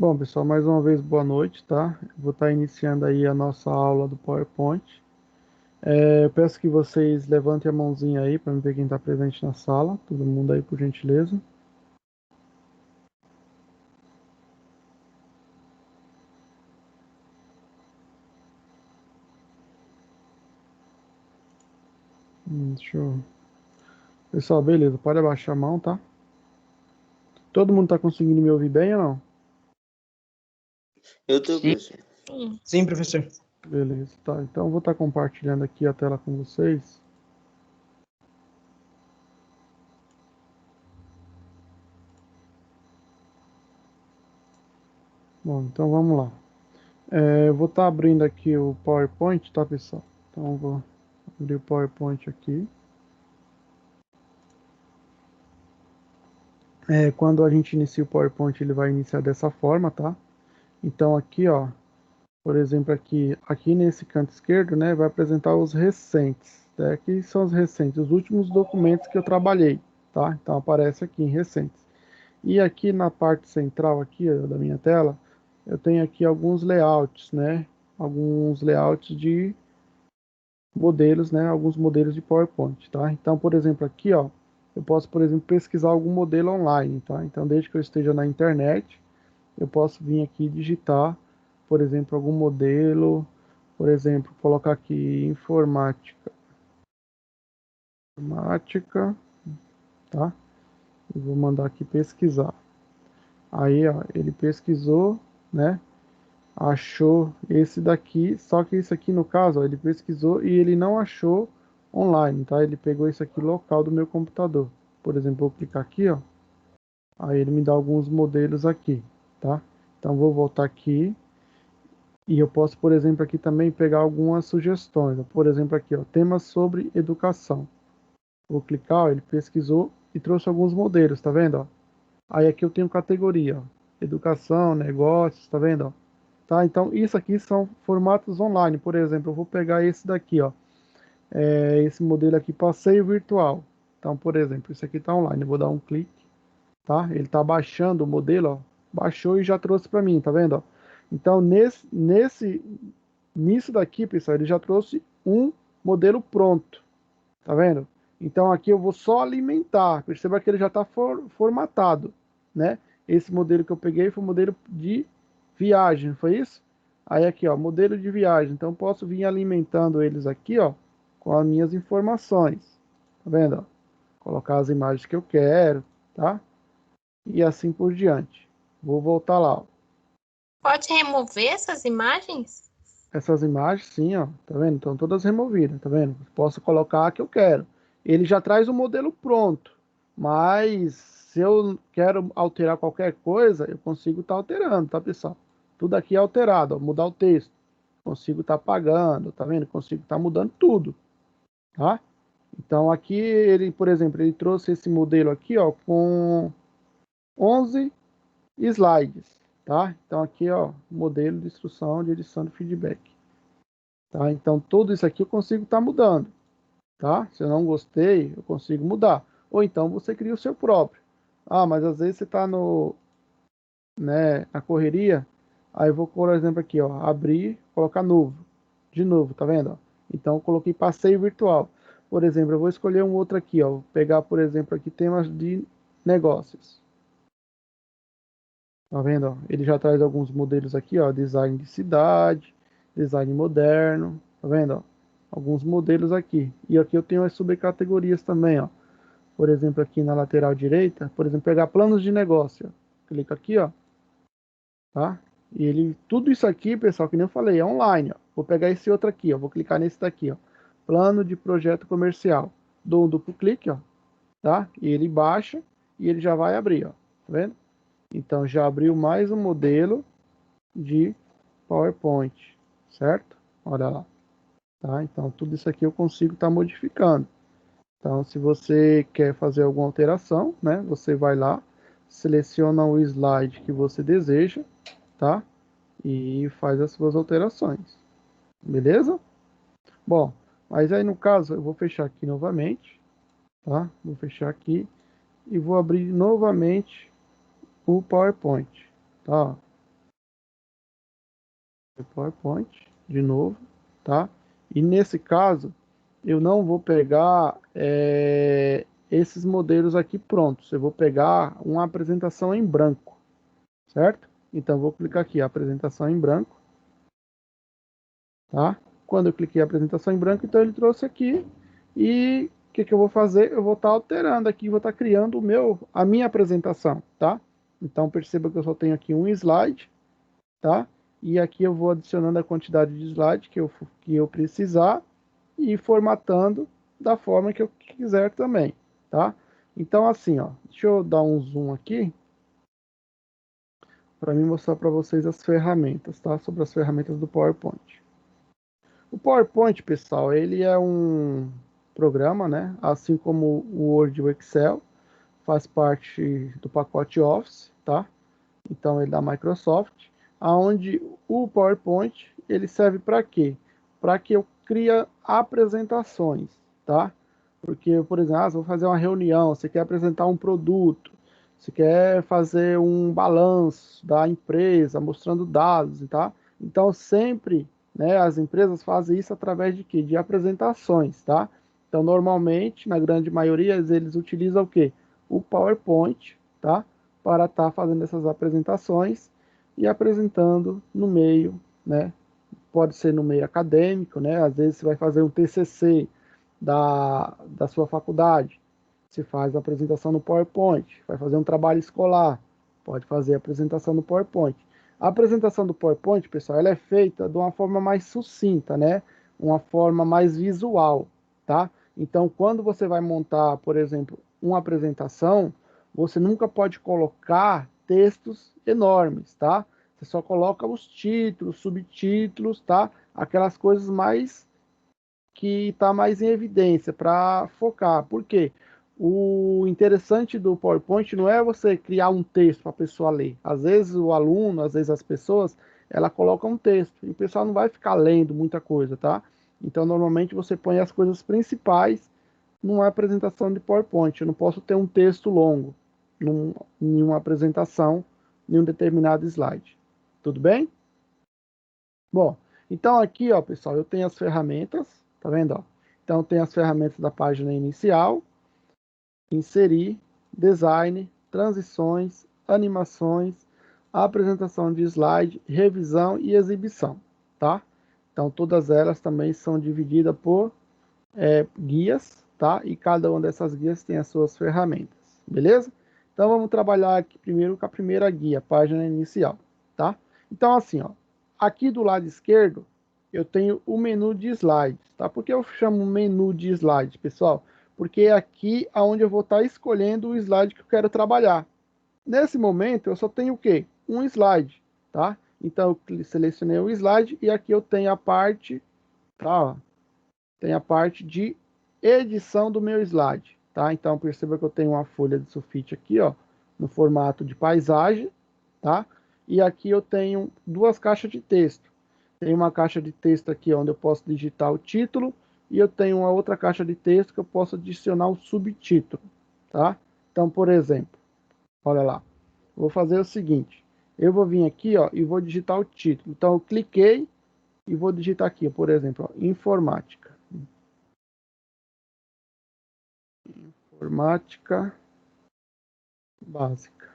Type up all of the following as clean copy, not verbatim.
Bom, pessoal, mais uma vez boa noite, tá? Vou estar iniciando aí a nossa aula do PowerPoint. Eu peço que vocês levantem a mãozinha aí para ver quem está presente na sala. Todo mundo aí, por gentileza. Deixa eu... Pessoal, beleza, pode abaixar a mão, tá? Todo mundo está conseguindo me ouvir bem ou não? Eu tô, Sim. professor. Sim, professor. Beleza, tá. Então eu vou estar compartilhando aqui a tela com vocês. Bom, então vamos lá. Eu vou estar abrindo aqui o PowerPoint, tá, pessoal? Então eu vou abrir o PowerPoint aqui. Quando a gente inicia o PowerPoint, ele vai iniciar dessa forma, tá? Então aqui, ó, por exemplo, aqui nesse canto esquerdo, né, vai apresentar os recentes, tá? Aqui são os recentes, os últimos documentos que eu trabalhei, tá? Então aparece aqui em recentes. E aqui na parte central aqui, ó, da minha tela, eu tenho aqui alguns layouts, né? Alguns layouts de modelos, né? Alguns modelos de PowerPoint, tá? Então, por exemplo, aqui, ó, eu posso, por exemplo, pesquisar algum modelo online, tá? Então, desde que eu esteja na internet, eu posso vir aqui e digitar, por exemplo, algum modelo, por exemplo, colocar aqui informática, tá? E vou mandar aqui pesquisar. Aí, ó, ele pesquisou, né? Achou esse daqui, só que isso aqui no caso, ó, ele pesquisou e ele não achou online, tá? Ele pegou isso aqui local do meu computador. Por exemplo, vou clicar aqui, ó. Aí ele me dá alguns modelos aqui, tá? Então vou voltar aqui e eu posso, por exemplo, aqui também pegar algumas sugestões. Por exemplo, aqui, ó, temas sobre educação. Vou clicar, ó, ele pesquisou e trouxe alguns modelos, tá vendo, ó? Aí aqui eu tenho categoria, ó, educação, negócios, tá vendo, ó? Tá? Então, isso aqui são formatos online. Por exemplo, eu vou pegar esse daqui, ó. Esse modelo aqui, passeio virtual. Então, por exemplo, isso aqui está online. Eu vou dar um clique, tá? Ele está baixando o modelo, ó. Baixou e já trouxe para mim, tá vendo? Ó? Então, nisso daqui, pessoal, ele já trouxe um modelo pronto, tá vendo? Então, aqui eu vou só alimentar. Perceba que ele já está formatado, né? Esse modelo que eu peguei foi o modelo de viagem, foi isso? Aí aqui, ó, modelo de viagem. Então posso vir alimentando eles aqui, ó, com as minhas informações. Tá vendo? Ó? Colocar as imagens que eu quero, tá? E assim por diante. Vou voltar lá, ó. Pode remover essas imagens? Essas imagens, sim, ó, tá vendo? Estão todas removidas, tá vendo? Posso colocar a que eu quero. Ele já traz o modelo pronto, mas se eu quero alterar qualquer coisa, eu consigo estar alterando, tá, pessoal? Tudo aqui é alterado, ó, mudar o texto. Consigo estar apagando, tá vendo? Consigo estar mudando tudo, tá? Então aqui ele, por exemplo, ele trouxe esse modelo aqui, ó, com 11 slides, tá? Então aqui, ó, modelo de instrução de edição de feedback. Tá? Então, tudo isso aqui eu consigo estar mudando. Tá? Se eu não gostei, eu consigo mudar. Ou então você cria o seu próprio. Ah, mas às vezes você está na correria. Aí eu vou, por exemplo, aqui, ó, abrir, colocar novo. De novo, tá vendo? Ó? Então, eu coloquei passeio virtual. Por exemplo, eu vou escolher um outro aqui, ó. Vou pegar, por exemplo, aqui temas de negócios. Tá vendo? Ó? Ele já traz alguns modelos aqui, ó. Design de cidade, design moderno. Tá vendo? Ó? Alguns modelos aqui. E aqui eu tenho as subcategorias também, ó. Por exemplo, aqui na lateral direita, por exemplo, pegar planos de negócio. Ó. Clica aqui, ó. Tá? E ele, tudo isso aqui, pessoal, que nem eu falei, é online, ó. Vou pegar esse outro aqui, ó. Vou clicar nesse daqui, ó. Plano de projeto comercial. Dou um duplo clique, ó. Tá? E ele baixa e ele já vai abrir, ó. Tá vendo? Então já abriu mais um modelo de PowerPoint, certo? Olha lá, tá? Então tudo isso aqui eu consigo estar modificando. Então, se você quer fazer alguma alteração, né? Você vai lá, seleciona o slide que você deseja, tá? E faz as suas alterações, beleza? Bom, mas aí no caso eu vou fechar aqui novamente, tá? Vou fechar aqui e vou abrir novamente o PowerPoint, tá? PowerPoint, de novo, tá? E nesse caso, eu não vou pegar esses modelos aqui prontos. Eu vou pegar uma apresentação em branco, certo? Então, eu vou clicar aqui, apresentação em branco, tá? Quando eu cliquei apresentação em branco, então ele trouxe aqui. E o que eu vou fazer? Eu vou estar alterando aqui, vou estar criando a minha apresentação, tá? Então, perceba que eu só tenho aqui um slide, tá? E aqui eu vou adicionando a quantidade de slide que eu precisar e formatando da forma que eu quiser também, tá? Então, assim, ó, deixa eu dar um zoom aqui para mim mostrar para vocês as ferramentas, tá? Sobre as ferramentas do PowerPoint. O PowerPoint, pessoal, ele é um programa, né? Assim como o Word e o Excel, faz parte do pacote Office, tá? Então ele é da Microsoft, aonde o PowerPoint ele serve para quê? Para que eu crie apresentações, tá? Porque, por exemplo, você vai fazer uma reunião, você quer apresentar um produto, você quer fazer um balanço da empresa, mostrando dados, tá? Então sempre, né, as empresas fazem isso através de quê? De apresentações, tá? Então normalmente, na grande maioria, eles utilizam o quê? O PowerPoint, tá? Para estar fazendo essas apresentações e apresentando no meio, né? Pode ser no meio acadêmico, né? Às vezes você vai fazer um TCC da sua faculdade, você faz a apresentação no PowerPoint, vai fazer um trabalho escolar, pode fazer a apresentação no PowerPoint. A apresentação do PowerPoint, pessoal, ela é feita de uma forma mais sucinta, né? Uma forma mais visual, tá? Então, quando você vai montar, por exemplo, uma apresentação, você nunca pode colocar textos enormes, tá? Você só coloca os títulos, subtítulos, tá? Aquelas coisas mais que está mais em evidência para focar. Por quê? O interessante do PowerPoint não é você criar um texto para a pessoa ler. Às vezes o aluno, às vezes as pessoas, ela coloca um texto e o pessoal não vai ficar lendo muita coisa, tá? Então normalmente você põe as coisas principais numa apresentação de PowerPoint. Eu não posso ter um texto longo em uma apresentação, em um determinado slide. Tudo bem? Bom, então aqui, ó, pessoal, eu tenho as ferramentas, tá vendo, ó? Então tem as ferramentas da página inicial, inserir, design, transições, animações, apresentação de slide, revisão e exibição, tá? Então todas elas também são divididas por guias, tá? E cada uma dessas guias tem as suas ferramentas, beleza? Então vamos trabalhar aqui primeiro com a primeira guia, página inicial, tá? Então assim, ó, aqui do lado esquerdo eu tenho o menu de slides, tá? Por que eu chamo menu de slides, pessoal? Porque é aqui aonde eu vou estar escolhendo o slide que eu quero trabalhar. Nesse momento eu só tenho o quê? Um slide, tá? Então eu selecionei o slide e aqui eu tenho a parte, tá? Tem a parte de edição do meu slide, tá? Então perceba que eu tenho uma folha de sulfite aqui, ó, no formato de paisagem, tá? E aqui eu tenho duas caixas de texto. Tem uma caixa de texto aqui onde eu posso digitar o título e eu tenho uma outra caixa de texto que eu posso adicionar o subtítulo, tá? Então, por exemplo, olha lá, vou fazer o seguinte, eu vou vir aqui, ó, e vou digitar o título. Então, eu cliquei e vou digitar aqui, por exemplo, ó, informática. Informática básica,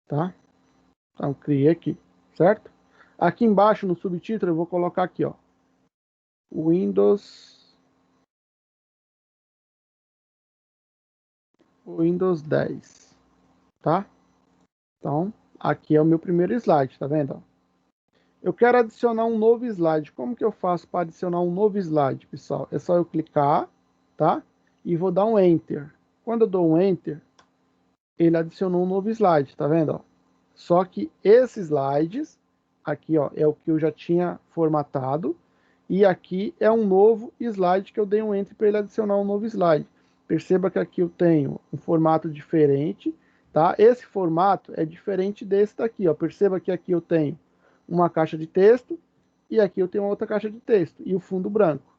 tá? Então, criei aqui, certo? Aqui embaixo no subtítulo eu vou colocar aqui, ó, Windows 10, tá? Então, aqui é o meu primeiro slide, tá vendo? Eu quero adicionar um novo slide. Como que eu faço para adicionar um novo slide, pessoal? É só eu clicar, tá? E vou dar um Enter. Quando eu dou um Enter, ele adicionou um novo slide, tá vendo? Ó? Só que esses slides, aqui ó, é o que eu já tinha formatado, e aqui é um novo slide que eu dei um Enter para ele adicionar um novo slide. Perceba que aqui eu tenho um formato diferente, tá? Esse formato é diferente desse daqui, ó. Perceba que aqui eu tenho uma caixa de texto, e aqui eu tenho outra caixa de texto, e o fundo branco.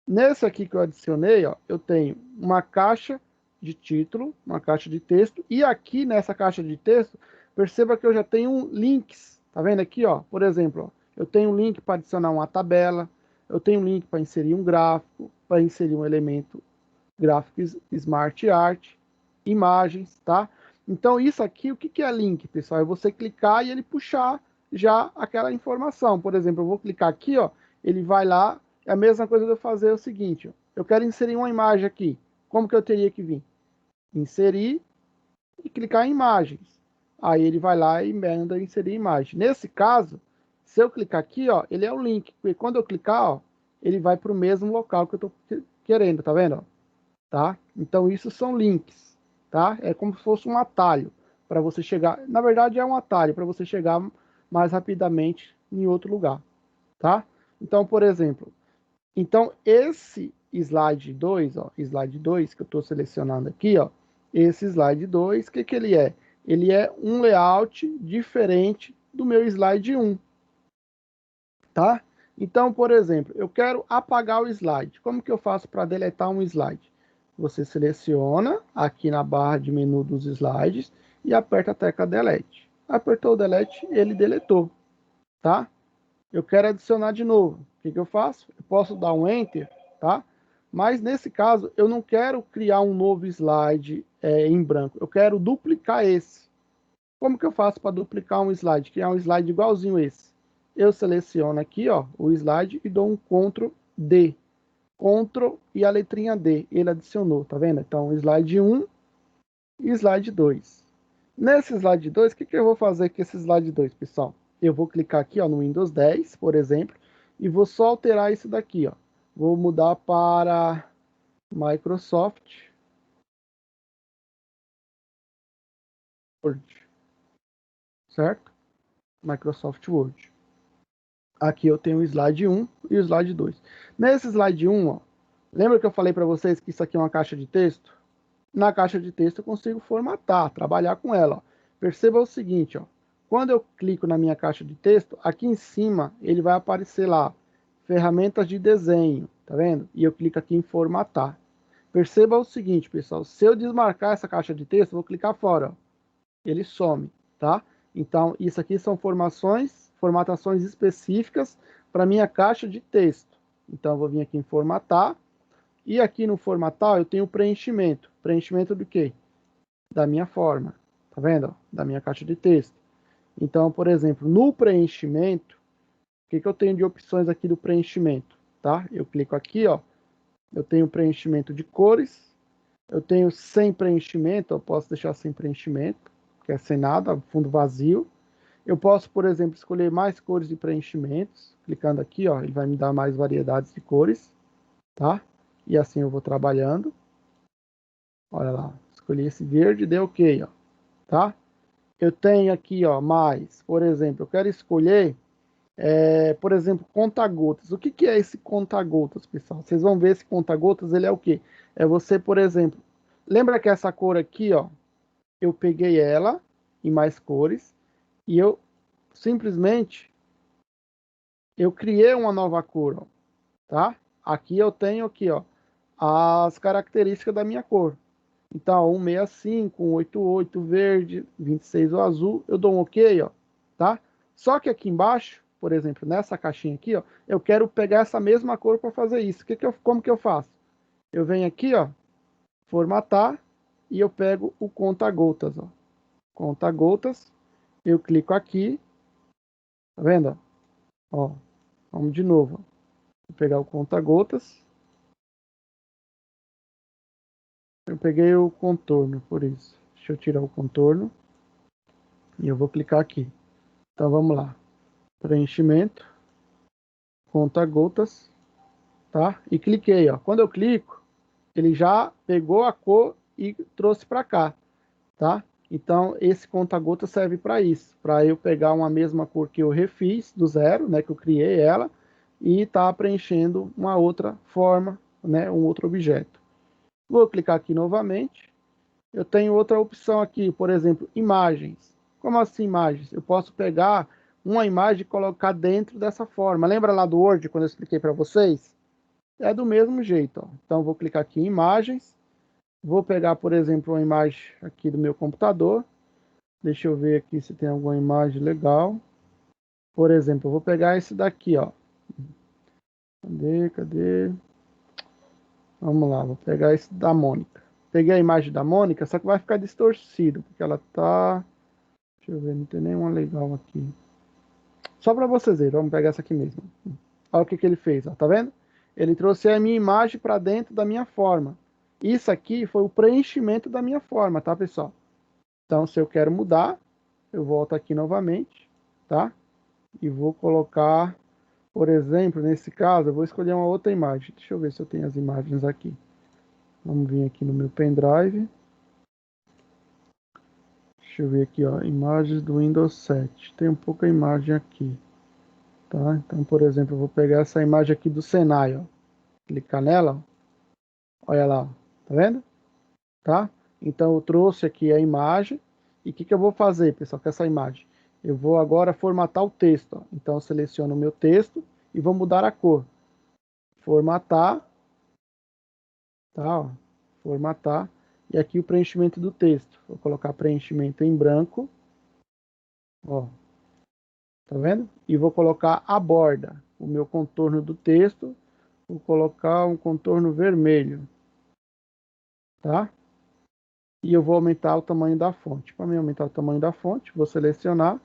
Nesse aqui que eu adicionei, ó, eu tenho uma caixa de título, uma caixa de texto, e aqui nessa caixa de texto, perceba que eu já tenho links, tá vendo aqui, ó? Por exemplo, ó, Eu tenho um link para adicionar uma tabela, eu tenho um link para inserir um gráfico, para inserir um elemento gráfico Smart Art, imagens, tá? Então, isso aqui, o que é link, pessoal? É você clicar e ele puxar já aquela informação. Por exemplo, eu vou clicar aqui, ó, ele vai lá, é a mesma coisa de eu fazer o seguinte, ó, eu quero inserir uma imagem aqui. Como que eu teria que vir? Inserir e clicar em imagens. Aí ele vai lá e manda inserir imagem. Nesse caso, se eu clicar aqui, ó, ele é o link. Porque quando eu clicar, ó, ele vai para o mesmo local que eu estou querendo, tá vendo? Tá? Então, isso são links, tá? É como se fosse um atalho para você chegar. Na verdade, é um atalho para você chegar mais rapidamente em outro lugar, tá? Então, por exemplo, então esse slide 2, ó, slide 2 que eu estou selecionando aqui, ó, esse slide 2, o que ele é? Ele é um layout diferente do meu slide 1, tá? Então, por exemplo, eu quero apagar o slide. Como que eu faço para deletar um slide? Você seleciona aqui na barra de menu dos slides e aperta a tecla Delete. Apertou o Delete, ele deletou, tá? Eu quero adicionar de novo. O que eu faço? Eu posso dar um Enter, tá? Mas nesse caso, eu não quero criar um novo slide em branco. Eu quero duplicar esse. Como que eu faço para duplicar um slide? Criar um slide igualzinho esse. Eu seleciono aqui, ó, o slide e dou um Ctrl D. Ctrl e a letrinha D. Ele adicionou, tá vendo? Então, slide 1 e slide 2. Nesse slide 2, o que eu vou fazer com esse slide 2, pessoal? Eu vou clicar aqui, ó, no Windows 10, por exemplo, e vou só alterar isso daqui, ó. Vou mudar para Microsoft Word, certo? Microsoft Word. Aqui eu tenho o slide 1 e o slide 2. Nesse slide 1, ó, lembra que eu falei para vocês que isso aqui é uma caixa de texto? Na caixa de texto eu consigo formatar, trabalhar com ela. Ó. Perceba o seguinte, ó, quando eu clico na minha caixa de texto, aqui em cima ele vai aparecer lá, ferramentas de desenho, tá vendo? E eu clico aqui em formatar. Perceba o seguinte, pessoal, se eu desmarcar essa caixa de texto, eu vou clicar fora, ó, ele some, tá? Então, isso aqui são formatações específicas para minha caixa de texto. Então, eu vou vir aqui em formatar, e aqui no formatar eu tenho preenchimento. Preenchimento do quê? Da minha forma, tá vendo? Da minha caixa de texto. Então, por exemplo, no preenchimento, o que eu tenho de opções aqui do preenchimento, tá? Eu clico aqui, ó, eu tenho preenchimento de cores, eu tenho sem preenchimento, eu posso deixar sem preenchimento, que é sem nada, fundo vazio. Eu posso, por exemplo, escolher mais cores de preenchimentos, clicando aqui, ó, ele vai me dar mais variedades de cores, tá? E assim eu vou trabalhando. Olha lá, escolhi esse verde, deu OK, ó, tá? Eu tenho aqui, ó, mais, por exemplo, eu quero escolher, por exemplo, conta-gotas. O que é esse conta-gotas, pessoal? Vocês vão ver esse conta-gotas, ele é o quê? É você, por exemplo, lembra que essa cor aqui, ó, eu peguei ela em mais cores e eu simplesmente eu criei uma nova cor, ó, tá? Aqui eu tenho aqui, ó, as características da minha cor. Então, 165, 188 verde, 26 o azul, eu dou um OK, ó, tá? Só que aqui embaixo, por exemplo, nessa caixinha aqui, ó, eu quero pegar essa mesma cor para fazer isso. Como que eu faço? Eu venho aqui, ó, formatar e eu pego o conta-gotas, ó. Conta-gotas, eu clico aqui, tá vendo? Ó, vamos de novo. Vou pegar o conta-gotas. Eu peguei o contorno, por isso. Deixa eu tirar o contorno e eu vou clicar aqui. Então vamos lá. Preenchimento, conta-gotas, tá? E cliquei, ó. Quando eu clico, ele já pegou a cor e trouxe para cá, tá? Então esse conta-gotas serve para isso, para eu pegar uma mesma cor que eu refiz do zero, né, que eu criei ela e tá preenchendo uma outra forma, né, um outro objeto. Vou clicar aqui novamente. Eu tenho outra opção aqui, por exemplo, imagens. Como assim imagens? Eu posso pegar uma imagem e colocar dentro dessa forma. Lembra lá do Word, quando eu expliquei para vocês? É do mesmo jeito. Ó. Então, vou clicar aqui em imagens. Vou pegar, por exemplo, uma imagem aqui do meu computador. Deixa eu ver aqui se tem alguma imagem legal. Por exemplo, eu vou pegar esse daqui, ó. Cadê? Vamos lá, vou pegar esse da Mônica. Peguei a imagem da Mônica, só que vai ficar distorcido, porque ela tá... Deixa eu ver, não tem nenhuma legal aqui. Só para vocês verem, vamos pegar essa aqui mesmo. Olha o que ele fez, ó, tá vendo? Ele trouxe a minha imagem para dentro da minha forma. Isso aqui foi o preenchimento da minha forma, tá, pessoal? Então, se eu quero mudar, eu volto aqui novamente, tá? E vou colocar, por exemplo, nesse caso, eu vou escolher uma outra imagem. Deixa eu ver se eu tenho as imagens aqui. Vamos vir aqui no meu pendrive. Deixa eu ver aqui, ó, imagens do Windows 7. Tem um pouca imagem aqui, tá? Então, por exemplo, eu vou pegar essa imagem aqui do Senai, ó. Clicar nela, ó. Olha lá, ó. Tá vendo? Tá? Então, eu trouxe aqui a imagem. E o que eu vou fazer, pessoal, com essa imagem? Eu vou agora formatar o texto, ó. Então, eu seleciono o meu texto e vou mudar a cor. Formatar, tá? Ó. Formatar. E aqui o preenchimento do texto. Vou colocar preenchimento em branco. Ó. Tá vendo? E vou colocar a borda, o meu contorno do texto, vou colocar um contorno vermelho, tá? E eu vou aumentar o tamanho da fonte. Para mim aumentar o tamanho da fonte, vou selecionar,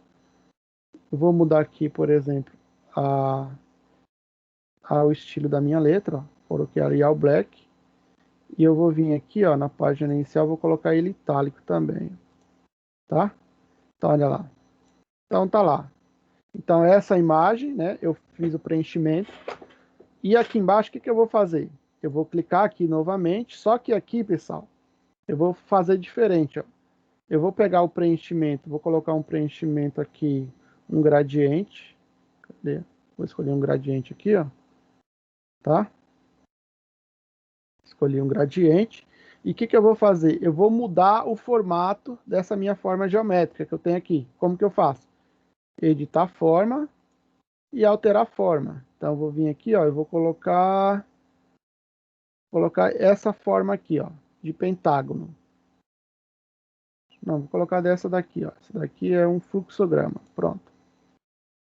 eu vou mudar aqui, por exemplo, o estilo da minha letra, ó. Coloquei Arial Black, e eu vou vir aqui, ó, na página inicial, vou colocar ele itálico também, tá? Então, olha lá. Então, tá lá. Então, essa imagem, né, eu fiz o preenchimento. E aqui embaixo, o que eu vou fazer? Eu vou clicar aqui novamente, só que aqui, pessoal, eu vou fazer diferente, ó. Eu vou pegar o preenchimento, vou colocar um preenchimento aqui, um gradiente. Cadê? Vou escolher um gradiente aqui, ó. Tá? Escolhi um gradiente. E o que eu vou fazer? Eu vou mudar o formato dessa minha forma geométrica que eu tenho aqui. Como que eu faço? Editar forma e alterar forma. Então, eu vou vir aqui, ó, eu vou colocar essa forma aqui, ó, de pentágono. Não, vou colocar dessa daqui, ó. Essa daqui é um fluxograma. Pronto.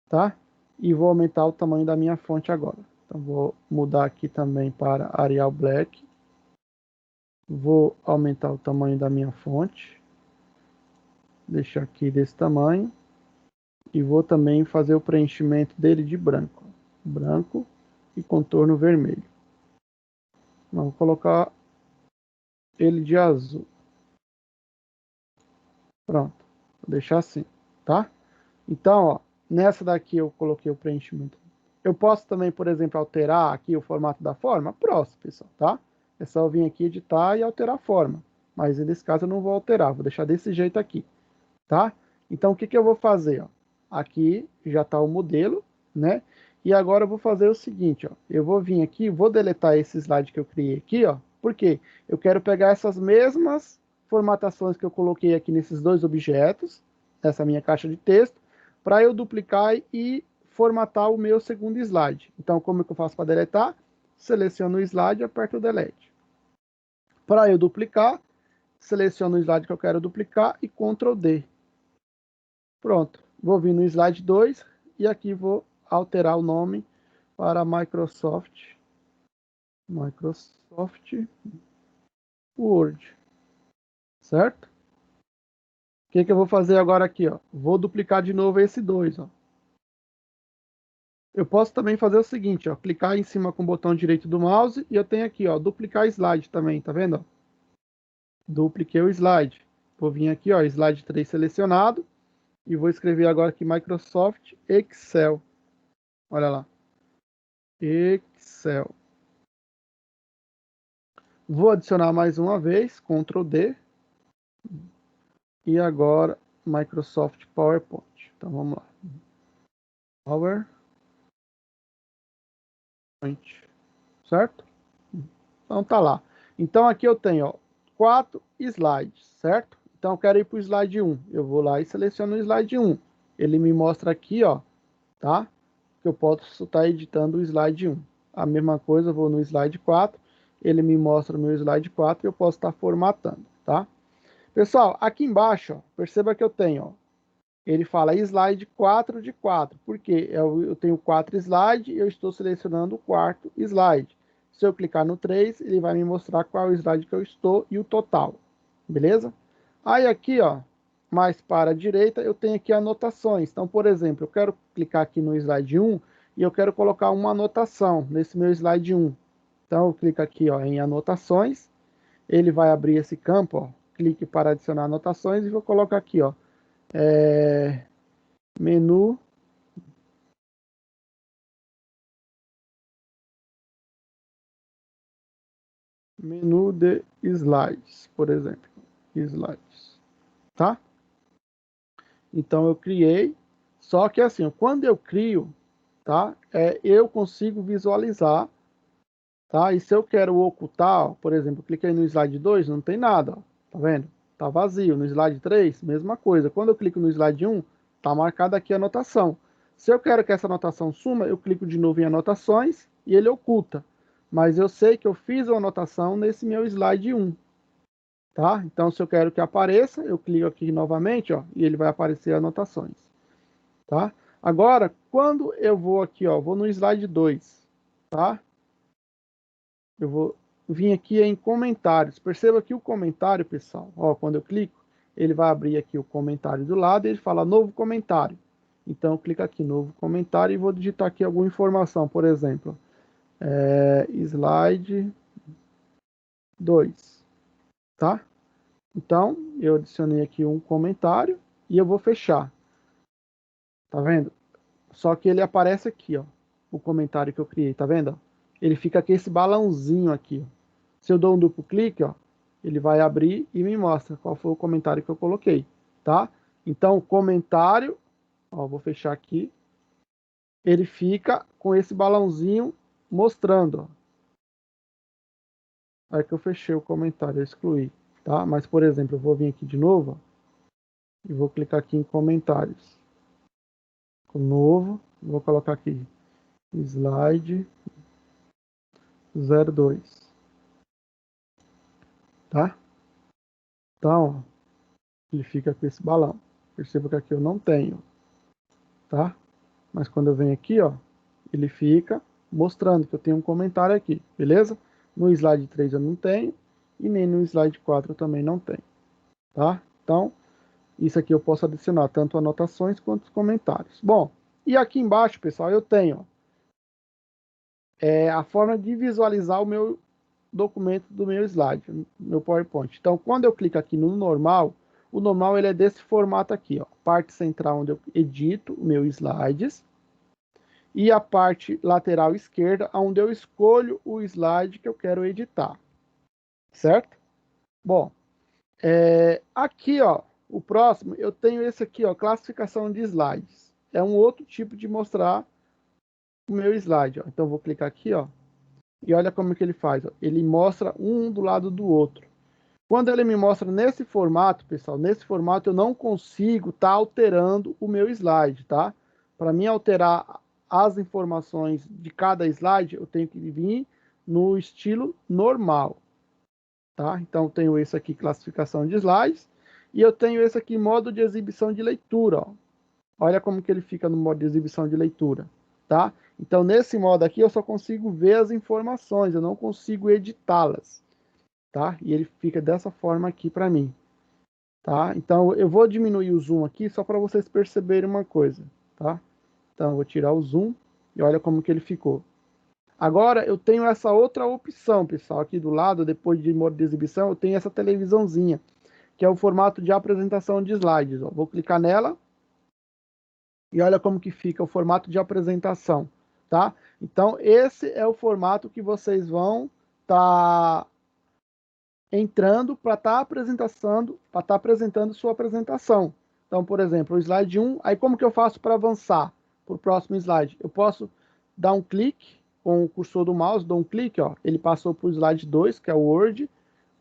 Tá? E vou aumentar o tamanho da minha fonte agora. Então, vou mudar aqui também para Arial Black. Vou aumentar o tamanho da minha fonte. Deixar aqui desse tamanho. E vou também fazer o preenchimento dele de branco. Branco e contorno vermelho. Vou colocar ele de azul. Pronto. Vou deixar assim, tá? Então, ó, nessa daqui eu coloquei o preenchimento. Eu posso também, por exemplo, alterar aqui o formato da forma? Posso, pessoal, tá? É só eu vir aqui editar e alterar a forma. Mas nesse caso eu não vou alterar, vou deixar desse jeito aqui, tá? Então, o que eu vou fazer, ó? Aqui já está o modelo, né? E agora eu vou fazer o seguinte, ó. Eu vou vir aqui, vou deletar esse slide que eu criei aqui, ó. Por quê? Eu quero pegar essas mesmas formatações que eu coloquei aqui nesses dois objetos, nessa minha caixa de texto, para eu duplicar e formatar o meu segundo slide. Então, como é que eu faço para deletar? Seleciono o slide e aperto o delete. Para eu duplicar, seleciono o slide que eu quero duplicar e Ctrl D. Pronto. Vou vir no slide 2 e aqui vou alterar o nome para Microsoft Word. Certo? O que eu vou fazer agora aqui, ó? Vou duplicar de novo esse 2, ó. Eu posso também fazer o seguinte, ó, clicar em cima com o botão direito do mouse e eu tenho aqui, ó, duplicar slide também, tá vendo? Dupliquei o slide. Vou vir aqui, ó, slide 3 selecionado e vou escrever agora aqui Microsoft Excel. Olha lá. Excel. Vou adicionar mais uma vez, Ctrl D. E agora Microsoft PowerPoint. Então vamos lá. PowerPoint. Certo? Então tá lá. Então aqui eu tenho, ó, 4 slides, certo? Então eu quero ir para o slide 1. Eu vou lá e seleciono o slide 1. Ele me mostra aqui, ó, tá? Que eu posso estar editando o slide 1. A mesma coisa, eu vou no slide 4. Ele me mostra o meu slide 4 e eu posso estar formatando, tá? Pessoal, aqui embaixo, ó, perceba que eu tenho, ó, ele fala slide 4 de 4, porque eu tenho 4 slides e eu estou selecionando o quarto slide. Se eu clicar no 3, ele vai me mostrar qual é o slide que eu estou e o total, beleza? Aí aqui, ó, mais para a direita, eu tenho aqui anotações. Então, por exemplo, eu quero clicar aqui no slide 1 e eu quero colocar uma anotação nesse meu slide 1. Então, eu clico aqui, ó, em anotações, ele vai abrir esse campo, ó, clique para adicionar anotações e vou colocar aqui, ó, menu de slides, por exemplo, slides, tá? Então eu criei, só que assim, quando eu crio, tá? Eu consigo visualizar, tá? E se eu quero ocultar, ó, por exemplo, cliquei no slide 2, não tem nada, ó, tá vendo? Tá vazio. No slide 3, mesma coisa. Quando eu clico no slide 1, tá marcada aqui a anotação. Se eu quero que essa anotação suma, eu clico de novo em anotações e ele oculta. Mas eu sei que eu fiz uma anotação nesse meu slide 1, tá? Então, se eu quero que apareça, eu clico aqui novamente, ó, e ele vai aparecer anotações, tá? Agora, quando eu vou aqui, ó, vou no slide 2, tá? Eu vou vir aqui em comentários. Perceba que o comentário, pessoal, ó, quando eu clico, ele vai abrir aqui o comentário do lado e ele fala novo comentário. Então, eu clico aqui, novo comentário, e vou digitar aqui alguma informação, por exemplo, slide 2, tá? Então, eu adicionei aqui um comentário e eu vou fechar. Tá vendo? Só que ele aparece aqui, ó, o comentário que eu criei, tá vendo? Ele fica aqui esse balãozinho aqui, ó. Se eu dou um duplo clique, ó, ele vai abrir e me mostra qual foi o comentário que eu coloquei, tá? Então, o comentário, ó, vou fechar aqui, ele fica com esse balãozinho mostrando, ó. Aí que eu fechei o comentário, eu excluí, tá? Mas, por exemplo, eu vou vir aqui de novo, ó, e vou clicar aqui em comentários. Novo, vou colocar aqui slide 02, tá? Então, ó, ele fica com esse balão. Perceba que aqui eu não tenho, tá? Mas quando eu venho aqui, ó, ele fica mostrando que eu tenho um comentário aqui, beleza? No slide 3 eu não tenho e nem no slide 4 eu também não tenho, tá? Então, isso aqui eu posso adicionar tanto anotações quanto comentários. Bom, e aqui embaixo, pessoal, eu tenho, ó, a forma de visualizar o meu documento do meu slide, meu PowerPoint. Então, quando eu clico aqui no normal, o normal ele é desse formato aqui, ó, parte central onde eu edito o meu slides e a parte lateral esquerda onde eu escolho o slide que eu quero editar, certo? Bom, aqui, ó, o próximo eu tenho esse aqui, ó, classificação de slides. É um outro tipo de mostrar o meu slide, ó. Então, vou clicar aqui, ó, e olha como que ele faz, ó. Ele mostra um do lado do outro. Quando ele me mostra nesse formato, pessoal, nesse formato eu não consigo estar alterando o meu slide, tá? Para mim alterar as informações de cada slide, eu tenho que vir no estilo normal, tá? Então, eu tenho esse aqui, classificação de slides, e eu tenho esse aqui, modo de exibição de leitura, ó. Olha como que ele fica no modo de exibição de leitura, tá? Então, nesse modo aqui, eu só consigo ver as informações, eu não consigo editá-las, tá? E ele fica dessa forma aqui para mim, tá? Então, eu vou diminuir o zoom aqui só para vocês perceberem uma coisa, tá? Então, eu vou tirar o zoom e olha como que ele ficou. Agora, eu tenho essa outra opção, pessoal, aqui do lado, depois de modo de exibição, eu tenho essa televisãozinha, que é o formato de apresentação de slides, ó. Vou clicar nela e olha como que fica o formato de apresentação, tá? Então, esse é o formato que vocês vão estar entrando para estar apresentando sua apresentação. Então, por exemplo, o slide 1, aí como que eu faço para avançar para o próximo slide? Eu posso dar um clique com o cursor do mouse, dou um clique, ó, ele passou para o slide 2, que é o Word,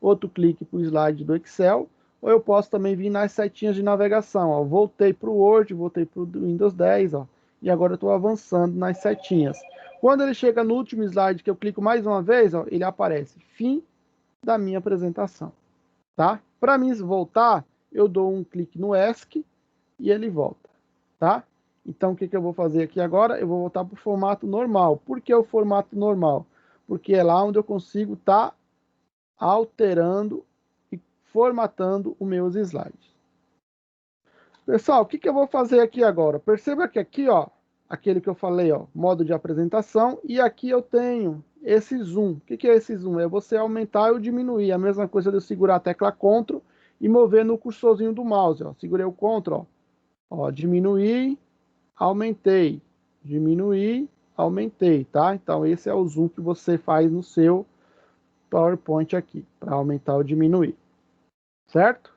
outro clique para o slide do Excel, ou eu posso também vir nas setinhas de navegação, ó, voltei para o Word, voltei para o Windows 10, ó, e agora eu estou avançando nas setinhas. Quando ele chega no último slide, que eu clico mais uma vez, ó, ele aparece fim da minha apresentação, tá? Para mim voltar, eu dou um clique no ESC, e ele volta, tá? Então, o que eu vou fazer aqui agora? Eu vou voltar para o formato normal. Por que o formato normal? Porque é lá onde eu consigo estar alterando e formatando os meus slides. Pessoal, o que eu vou fazer aqui agora? Perceba que aqui, ó, aquele que eu falei, ó, modo de apresentação, e aqui eu tenho esse zoom. O que é esse zoom? É você aumentar ou diminuir. A mesma coisa de eu segurar a tecla Ctrl e mover no cursorzinho do mouse, ó. Segurei o Ctrl, ó, diminuir, aumentei, diminuir, aumentei, tá? Então esse é o zoom que você faz no seu PowerPoint aqui, para aumentar ou diminuir, certo?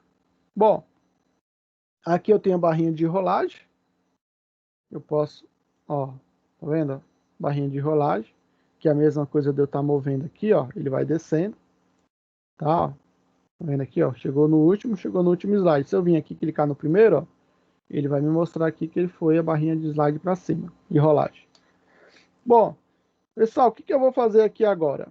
Bom, aqui eu tenho a barrinha de rolagem. Eu posso, ó, tá vendo? Barrinha de rolagem, que é a mesma coisa de eu estar movendo aqui, ó, ele vai descendo, tá? Ó, tá vendo aqui, ó, chegou no último slide. Se eu vim aqui clicar no primeiro, ó, ele vai me mostrar aqui que ele foi a barrinha de slide para cima, de rolagem. Bom, pessoal, o que eu vou fazer aqui agora?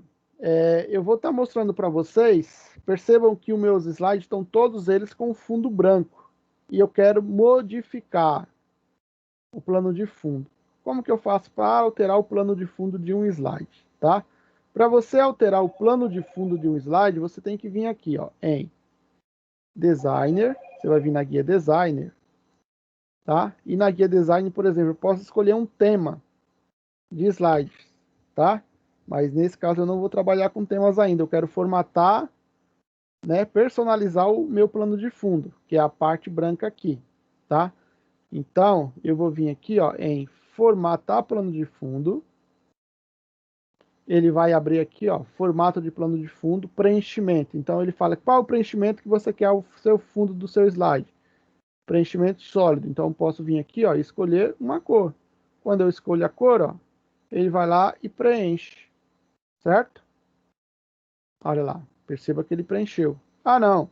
Eu vou estar mostrando para vocês, percebam que os meus slides estão todos eles com fundo branco, e eu quero modificar o plano de fundo. Como que eu faço para alterar o plano de fundo de um slide, tá? Para você alterar o plano de fundo de um slide, você tem que vir aqui, ó, em Designer, você vai vir na guia Designer, tá? E na guia Design, por exemplo, eu posso escolher um tema de slides, tá? Mas nesse caso eu não vou trabalhar com temas ainda, eu quero formatar, né, personalizar o meu plano de fundo, que é a parte branca aqui, tá? Então, eu vou vir aqui, ó, em formatar plano de fundo. Ele vai abrir aqui, ó, formato de plano de fundo, preenchimento. Então, ele fala qual é o preenchimento que você quer o seu fundo do seu slide. Preenchimento sólido. Então, eu posso vir aqui, ó, e escolher uma cor. Quando eu escolho a cor, ó, ele vai lá e preenche, certo? Olha lá, perceba que ele preencheu. Ah, não,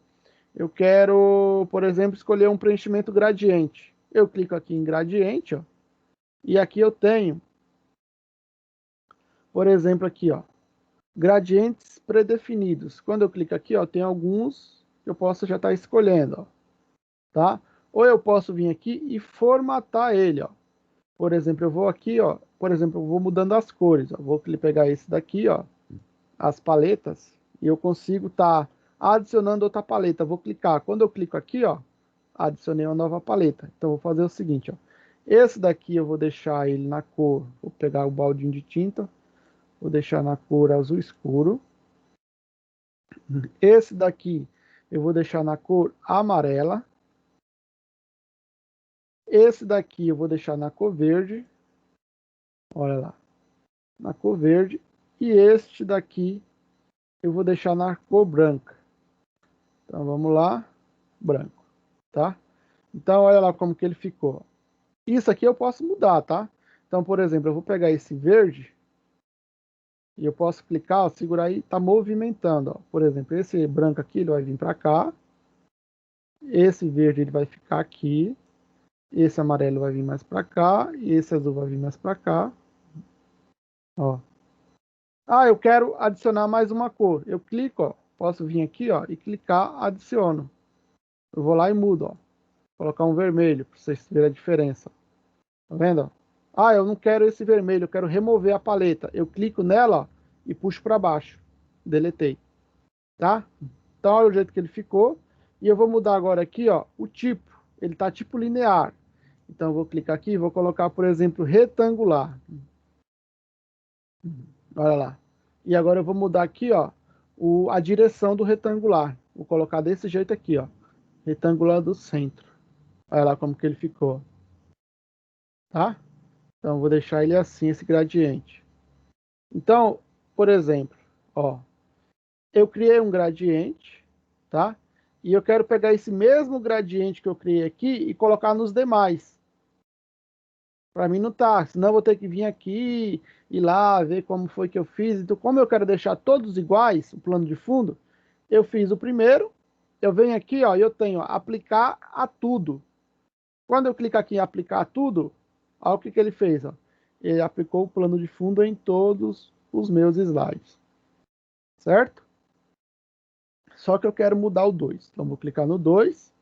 eu quero, por exemplo, escolher um preenchimento gradiente. Eu clico aqui em gradiente, ó, e aqui eu tenho, por exemplo, aqui, ó, gradientes predefinidos. Quando eu clico aqui, ó, tem alguns que eu posso já estar escolhendo, ó, tá? Ou eu posso vir aqui e formatar ele, ó. Por exemplo, eu vou aqui, ó, por exemplo, eu vou mudando as cores, ó. Vou pegar esse daqui, ó, as paletas, e eu consigo estar adicionando outra paleta. Vou clicar. Quando eu clico aqui, ó, adicionei uma nova paleta. Então, vou fazer o seguinte, ó. Esse daqui eu vou deixar ele na cor, vou pegar o baldinho de tinta, vou deixar na cor azul escuro. Esse daqui eu vou deixar na cor amarela. Esse daqui eu vou deixar na cor verde. Olha lá, na cor verde. E este daqui eu vou deixar na cor branca. Então vamos lá, branco, tá? Então olha lá como que ele ficou. Isso aqui eu posso mudar, tá? Então, por exemplo, eu vou pegar esse verde e eu posso clicar, ó, segurar aí, tá movimentando, ó. Por exemplo, esse branco aqui ele vai vir para cá. Esse verde ele vai ficar aqui. Esse amarelo vai vir mais para cá e esse azul vai vir mais para cá. Ó. Ah, eu quero adicionar mais uma cor. Eu clico, ó, posso vir aqui, ó, e clicar, adiciono. Eu vou lá e mudo, ó. Colocar um vermelho para vocês verem a diferença. Tá vendo? Ah, eu não quero esse vermelho, eu quero remover a paleta. Eu clico nela, ó, e puxo para baixo. Deletei, tá? Então olha o jeito que ele ficou. E eu vou mudar agora aqui, ó, o tipo. Ele tá tipo linear. Então eu vou clicar aqui e vou colocar, por exemplo, retangular. Olha lá. E agora eu vou mudar aqui, ó, a direção do retangular. Vou colocar desse jeito aqui, ó. Retangular do centro. Olha lá como que ele ficou. Tá? Então eu vou deixar ele assim, esse gradiente. Então, por exemplo, ó, eu criei um gradiente, tá? E eu quero pegar esse mesmo gradiente que eu criei aqui e colocar nos demais. Para mim não tá, senão eu vou ter que vir aqui e lá ver como foi que eu fiz. Então, como eu quero deixar todos iguais, o plano de fundo, eu fiz o primeiro, eu venho aqui, ó, e eu tenho ó, aplicar a tudo. Quando eu clico aqui em aplicar a tudo, olha o que ele fez, ó. Ele aplicou o plano de fundo em todos os meus slides, certo? Só que eu quero mudar o 2. Então, vou clicar no 2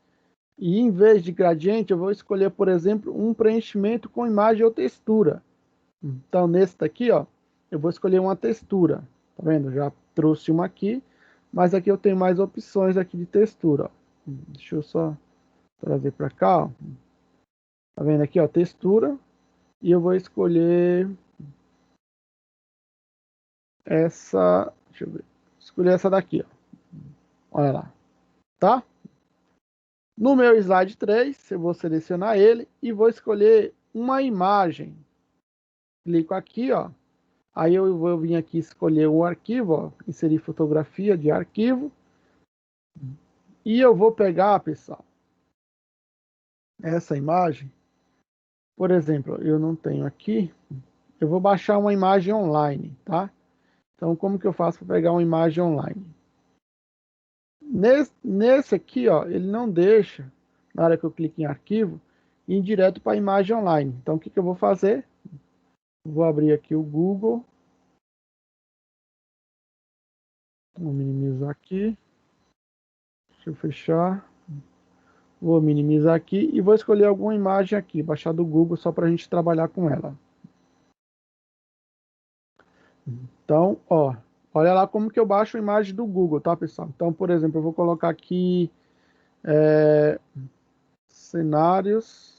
E em vez de gradiente, eu vou escolher, por exemplo, um preenchimento com imagem ou textura. Então, nesse daqui, ó, eu vou escolher uma textura. Tá vendo? Já trouxe uma aqui, mas aqui eu tenho mais opções aqui de textura, ó. Deixa eu só trazer para cá, ó. Tá vendo aqui, ó, textura. E eu vou escolher essa, deixa eu ver. Escolher essa daqui, ó. Olha lá, tá? No meu slide 3, eu vou selecionar ele e vou escolher uma imagem. Clico aqui, ó. Aí eu vou vir aqui escolher um arquivo, ó, inserir fotografia de arquivo. E eu vou pegar, pessoal, essa imagem. Por exemplo, eu não tenho aqui. Eu vou baixar uma imagem online, tá? Então, como que eu faço para pegar uma imagem online? Nesse aqui, ó, ele não deixa, na hora que eu clico em arquivo, ir direto para a imagem online. Então, o que que eu vou fazer? Vou abrir aqui o Google. Vou minimizar aqui. Deixa eu fechar. Vou minimizar aqui e vou escolher alguma imagem aqui, baixar do Google só para a gente trabalhar com ela. Então, ó, olha lá como que eu baixo a imagem do Google, tá, pessoal? Então, por exemplo, eu vou colocar aqui cenários.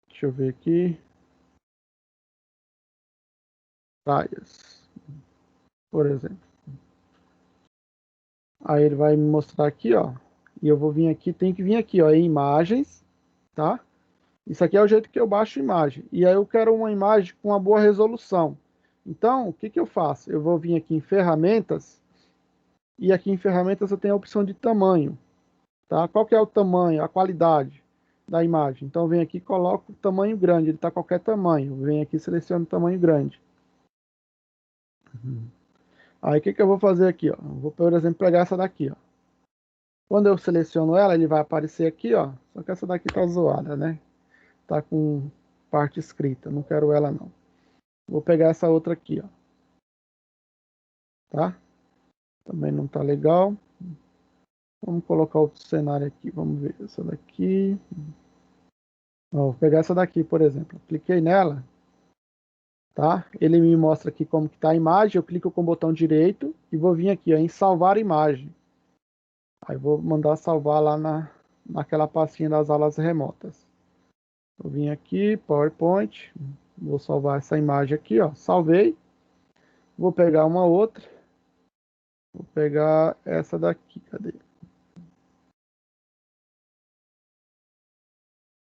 Deixa eu ver aqui. Praias, por exemplo. Aí ele vai me mostrar aqui, ó. E eu vou vir aqui, tem que vir aqui, ó, em imagens, tá? Isso aqui é o jeito que eu baixo imagem. E aí eu quero uma imagem com uma boa resolução. Então, o que que eu faço? Eu vou vir aqui em ferramentas, e aqui em ferramentas eu tenho a opção de tamanho, tá? Qual que é o tamanho, a qualidade da imagem? Então, eu venho aqui e coloco tamanho grande, ele está qualquer tamanho. Venho aqui e seleciono tamanho grande. Aí, o que que eu vou fazer aqui, ó? Eu vou, por exemplo, pegar essa daqui, ó. Quando eu seleciono ela, ele vai aparecer aqui, ó. Só que essa daqui tá zoada, né? Tá com parte escrita. Não quero ela, não. Vou pegar essa outra aqui, ó. Tá? Também não tá legal. Vamos colocar outro cenário aqui. Vamos ver essa daqui. Ó, vou pegar essa daqui, por exemplo. Cliquei nela, tá? Ele me mostra aqui como que tá a imagem. Eu clico com o botão direito e vou vir aqui, ó, em salvar imagem. Aí vou mandar salvar lá naquela pastinha das aulas remotas. Eu vim aqui, PowerPoint, vou salvar essa imagem aqui, ó. Salvei. Vou pegar uma outra. Vou pegar essa daqui, cadê?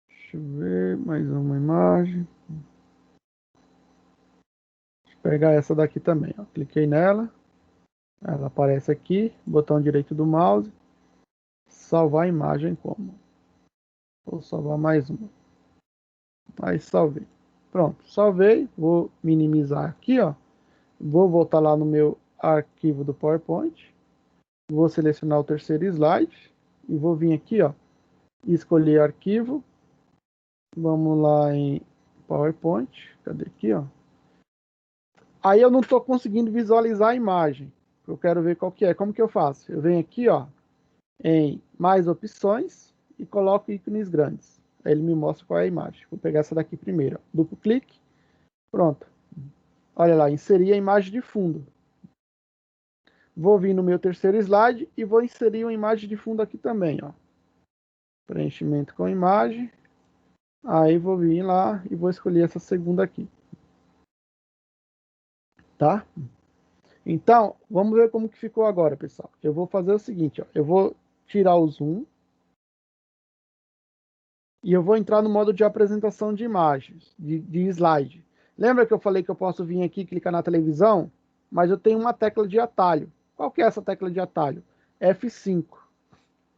Deixa eu ver, mais uma imagem. Vou pegar essa daqui também, ó. Cliquei nela. Ela aparece aqui, botão direito do mouse. Salvar a imagem como? Vou salvar mais uma. Aí salvei. Pronto, salvei. Vou minimizar aqui, ó. Vou voltar lá no meu arquivo do PowerPoint. Vou selecionar o terceiro slide e vou vir aqui, ó, e escolher arquivo. Vamos lá em PowerPoint. Cadê aqui, ó? Aí eu não estou conseguindo visualizar a imagem. Eu quero ver qual que é. Como que eu faço? Eu venho aqui, ó, em mais opções e coloco ícones grandes. Aí ele me mostra qual é a imagem. Vou pegar essa daqui primeiro, ó. Duplo clique. Pronto. Olha lá, inserir a imagem de fundo. Vou vir no meu terceiro slide e vou inserir uma imagem de fundo aqui também, ó. Preenchimento com imagem. Aí vou vir lá e vou escolher essa segunda aqui. Tá? Então, vamos ver como que ficou agora, pessoal. Eu vou fazer o seguinte, ó. Eu vou tirar o zoom. E eu vou entrar no modo de apresentação de imagens, de slide. Lembra que eu falei que eu posso vir aqui e clicar na televisão? Mas eu tenho uma tecla de atalho. Qual que é essa tecla de atalho? F5.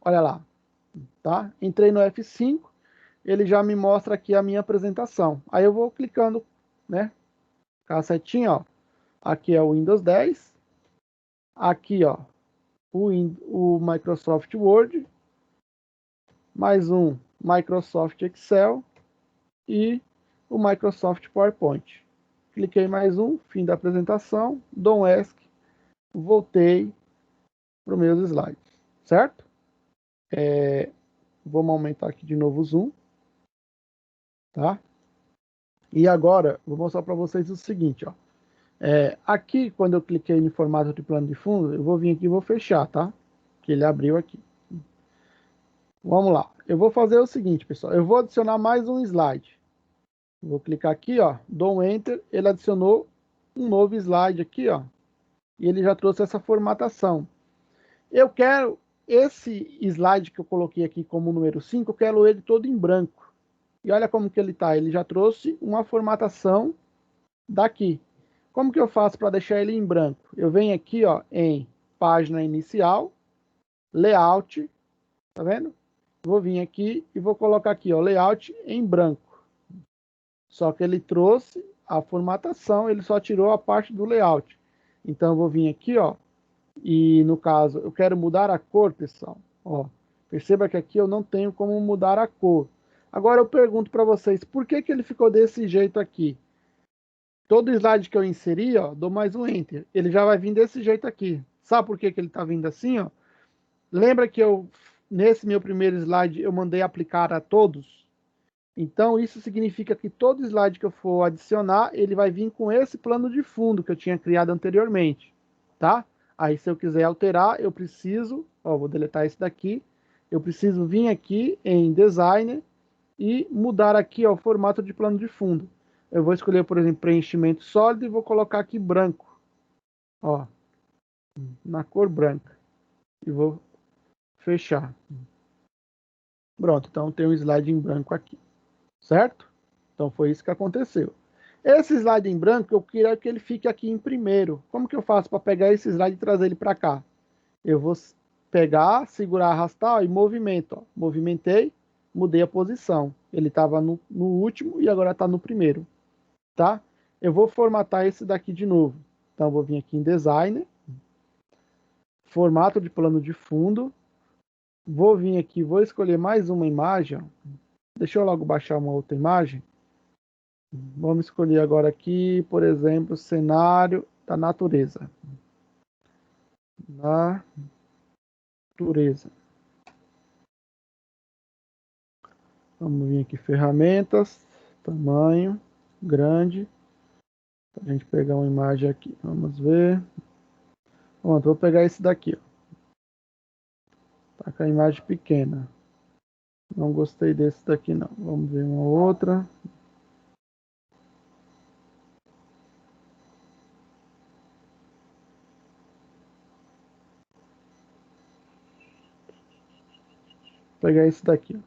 Olha lá. Tá? Entrei no F5, ele já me mostra aqui a minha apresentação. Aí eu vou clicando, né? Cacetinho, ó. Aqui é o Windows 10. Aqui, ó, o Microsoft Word. Mais um Microsoft Excel e o Microsoft PowerPoint. cliquei mais um, fim da apresentação, dou um ESC, voltei para os meus slides, certo? Vamos aumentar aqui de novo o zoom, tá? E agora, vou mostrar para vocês o seguinte, ó. Aqui, quando eu cliquei em formato de plano de fundo, eu vou vir aqui e vou fechar, tá? Que ele abriu aqui. Vamos lá. Eu vou fazer o seguinte, pessoal. Eu vou adicionar mais um slide. Vou clicar aqui, ó. Dou um Enter. Ele adicionou um novo slide aqui, ó. E ele já trouxe essa formatação. Eu quero esse slide que eu coloquei aqui como número 5, eu quero ele todo em branco. E olha como que ele tá. Ele já trouxe uma formatação daqui. Como que eu faço para deixar ele em branco? Eu venho aqui, ó, em página inicial, layout, tá vendo? Vou vir aqui e vou colocar aqui, ó, layout em branco. Só que ele trouxe a formatação, ele só tirou a parte do layout. Então eu vou vir aqui, ó, e no caso eu quero mudar a cor, pessoal. Ó, perceba que aqui eu não tenho como mudar a cor. Agora eu pergunto para vocês, por que que ele ficou desse jeito aqui? Todo slide que eu inseri, ó, dou mais um Enter. Ele já vai vir desse jeito aqui. Sabe por que que ele está vindo assim, ó? Lembra que nesse meu primeiro slide, eu mandei aplicar a todos? Então, isso significa que todo slide que eu for adicionar, ele vai vir com esse plano de fundo que eu tinha criado anteriormente, tá? Aí, se eu quiser alterar, eu preciso, ó, vou deletar esse daqui, eu preciso vir aqui em Designer e mudar aqui, ó, o formato de plano de fundo. Eu vou escolher, por exemplo, preenchimento sólido e vou colocar aqui branco, ó, na cor branca. E vou fechar. Pronto, então tem um slide em branco aqui, certo? Então foi isso que aconteceu. Esse slide em branco, eu quero que ele fique aqui em primeiro. Como que eu faço para pegar esse slide e trazer ele para cá? Eu vou pegar, segurar, arrastar e movimento. Ó. Movimentei, mudei a posição. Ele estava no último e agora está no primeiro. Tá? Eu vou formatar esse daqui de novo. Então, eu vou vir aqui em Designer, formato de plano de fundo. Vou vir aqui, vou escolher mais uma imagem. Ó. Deixa eu logo baixar uma outra imagem. Vamos escolher agora aqui, por exemplo, cenário da natureza. Natureza. Vamos vir aqui, ferramentas, tamanho, grande. Para a gente pegar uma imagem aqui. Vamos ver. Pronto, vou pegar esse daqui. Ó. Tá com a imagem pequena. Não gostei desse daqui não. Vamos ver uma outra. Vou pegar esse daqui. Ó.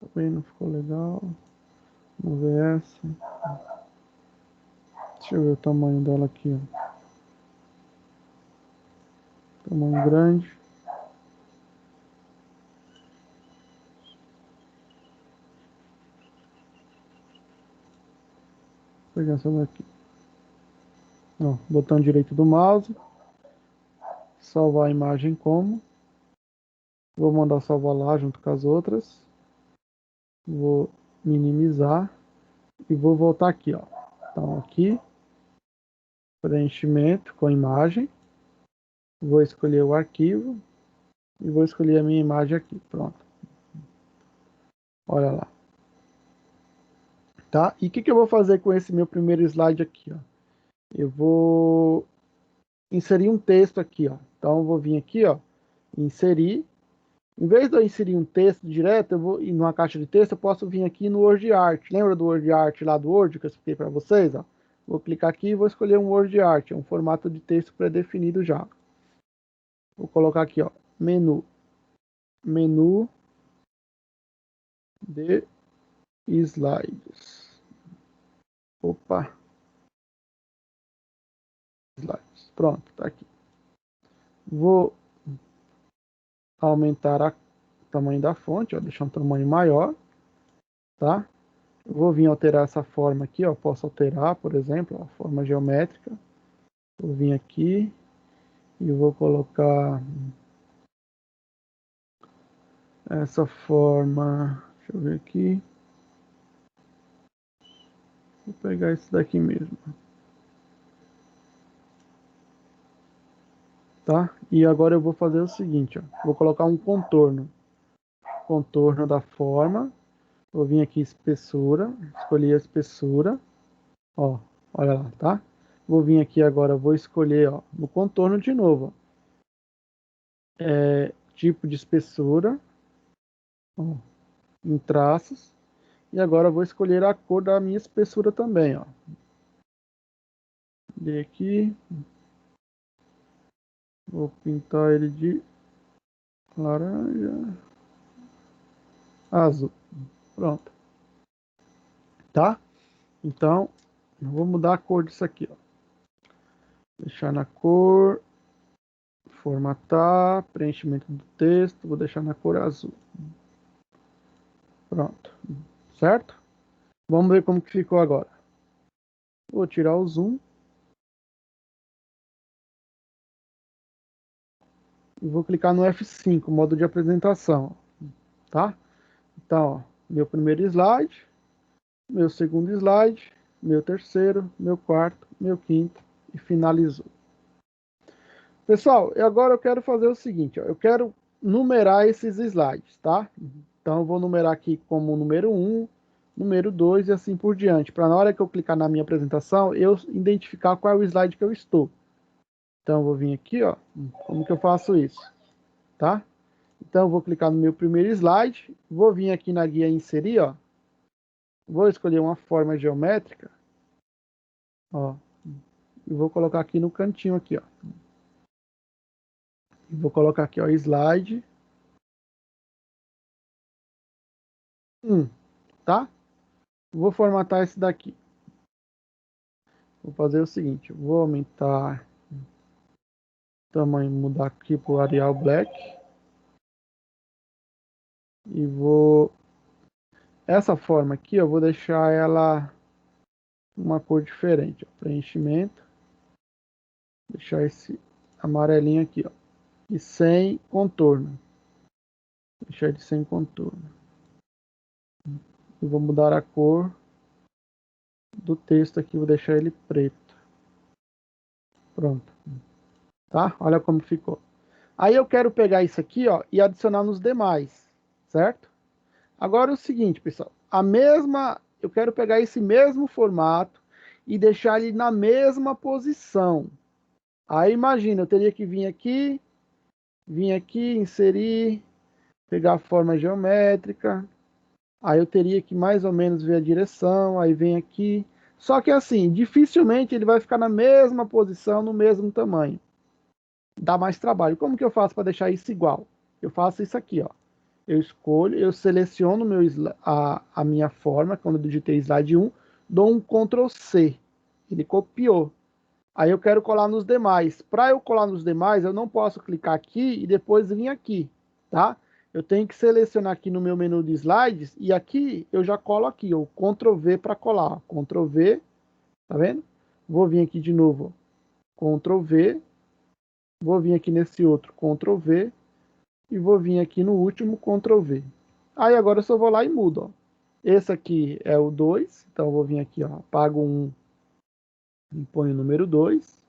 Também não ficou legal. Vamos ver essa. Deixa eu ver o tamanho dela aqui. Ó. Tamanho grande. Vou pegar essa daqui. Ó, botão direito do mouse. Salvar a imagem como. Vou mandar salvar lá junto com as outras. Vou minimizar. E vou voltar aqui, ó. Então aqui. Preenchimento com imagem. Vou escolher o arquivo. E vou escolher a minha imagem aqui. Pronto. Olha lá. Tá? E o que eu vou fazer com esse meu primeiro slide aqui, ó? Eu vou inserir um texto aqui, ó. Então eu vou vir aqui, ó, inserir. Em vez de eu inserir um texto direto, eu vou ir numa caixa de texto, eu posso vir aqui no Word Art. Lembra do Word Art lá do Word que eu expliquei para vocês, ó? Vou clicar aqui e vou escolher um Word Art, é um formato de texto pré-definido já. Vou colocar aqui, ó, menu de slides. Opa. Slides. Pronto, tá aqui. Vou aumentar o tamanho da fonte, ó, deixar um tamanho maior, tá? Eu vou vir alterar essa forma aqui, ó, posso alterar, por exemplo, a forma geométrica. Vou vir aqui e vou colocar essa forma, deixa eu ver aqui. Vou pegar esse daqui mesmo. Tá? E agora eu vou fazer o seguinte, ó. Vou colocar um contorno. Contorno da forma. Vou vir aqui espessura, escolher a espessura. Ó, olha lá, tá? Vou vir aqui agora, vou escolher, ó, no contorno de novo, ó. Tipo de espessura, ó, em traços. E agora eu vou escolher a cor da minha espessura também, ó. E aqui, vou pintar ele de laranja, azul. Pronto. Tá? Então, eu vou mudar a cor disso aqui, ó. Deixar na cor, formatar, preenchimento do texto, vou deixar na cor azul. Pronto. Certo? Vamos ver como que ficou agora. Vou tirar o zoom. E vou clicar no F5, modo de apresentação. Tá? Então, ó, meu primeiro slide, meu segundo slide, meu terceiro, meu quarto, meu quinto e finalizou. Pessoal, agora eu quero fazer o seguinte, ó, eu quero numerar esses slides, tá? Então eu vou numerar aqui como número 1, número 2 e assim por diante, para na hora que eu clicar na minha apresentação, eu identificar qual é o slide que eu estou. Então eu vou vir aqui, ó, como que eu faço isso, tá? Então eu vou clicar no meu primeiro slide, vou vir aqui na guia inserir, ó, vou escolher uma forma geométrica, ó, e vou colocar aqui no cantinho aqui, ó. E vou colocar aqui, ó, slide 1, tá? Vou formatar esse daqui. Vou fazer o seguinte, vou aumentar o tamanho, mudar aqui para o Arial Black. E vou... Essa forma aqui, eu vou deixar ela uma cor diferente. Ó. Preenchimento. Deixar esse amarelinho aqui, ó. E sem contorno. Deixar ele sem contorno. E vou mudar a cor do texto aqui, vou deixar ele preto. Pronto. Tá? Olha como ficou. Aí eu quero pegar isso aqui, ó, e adicionar nos demais, certo? Agora é o seguinte, pessoal, eu quero pegar esse mesmo formato e deixar ele na mesma posição. Aí imagina, eu teria que vir aqui, inserir, pegar a forma geométrica, aí eu teria que mais ou menos ver a direção, aí vem aqui. Só que assim, dificilmente ele vai ficar na mesma posição, no mesmo tamanho. Dá mais trabalho. Como que eu faço para deixar isso igual? Eu faço isso aqui, ó. Eu escolho, eu seleciono a minha forma, quando eu digitei slide 1, dou um Ctrl C. Ele copiou. Aí eu quero colar nos demais. Para eu colar nos demais, eu não posso clicar aqui e depois vir aqui, tá? Eu tenho que selecionar aqui no meu menu de slides e aqui eu já colo aqui, o Ctrl V para colar. Ctrl V, tá vendo? Vou vir aqui de novo, Ctrl V. Vou vir aqui nesse outro, Ctrl V. E vou vir aqui no último, Ctrl V. Aí agora eu só vou lá e mudo, ó. Esse aqui é o 2, então eu vou vir aqui, ó, apago 1 e ponho o número 2.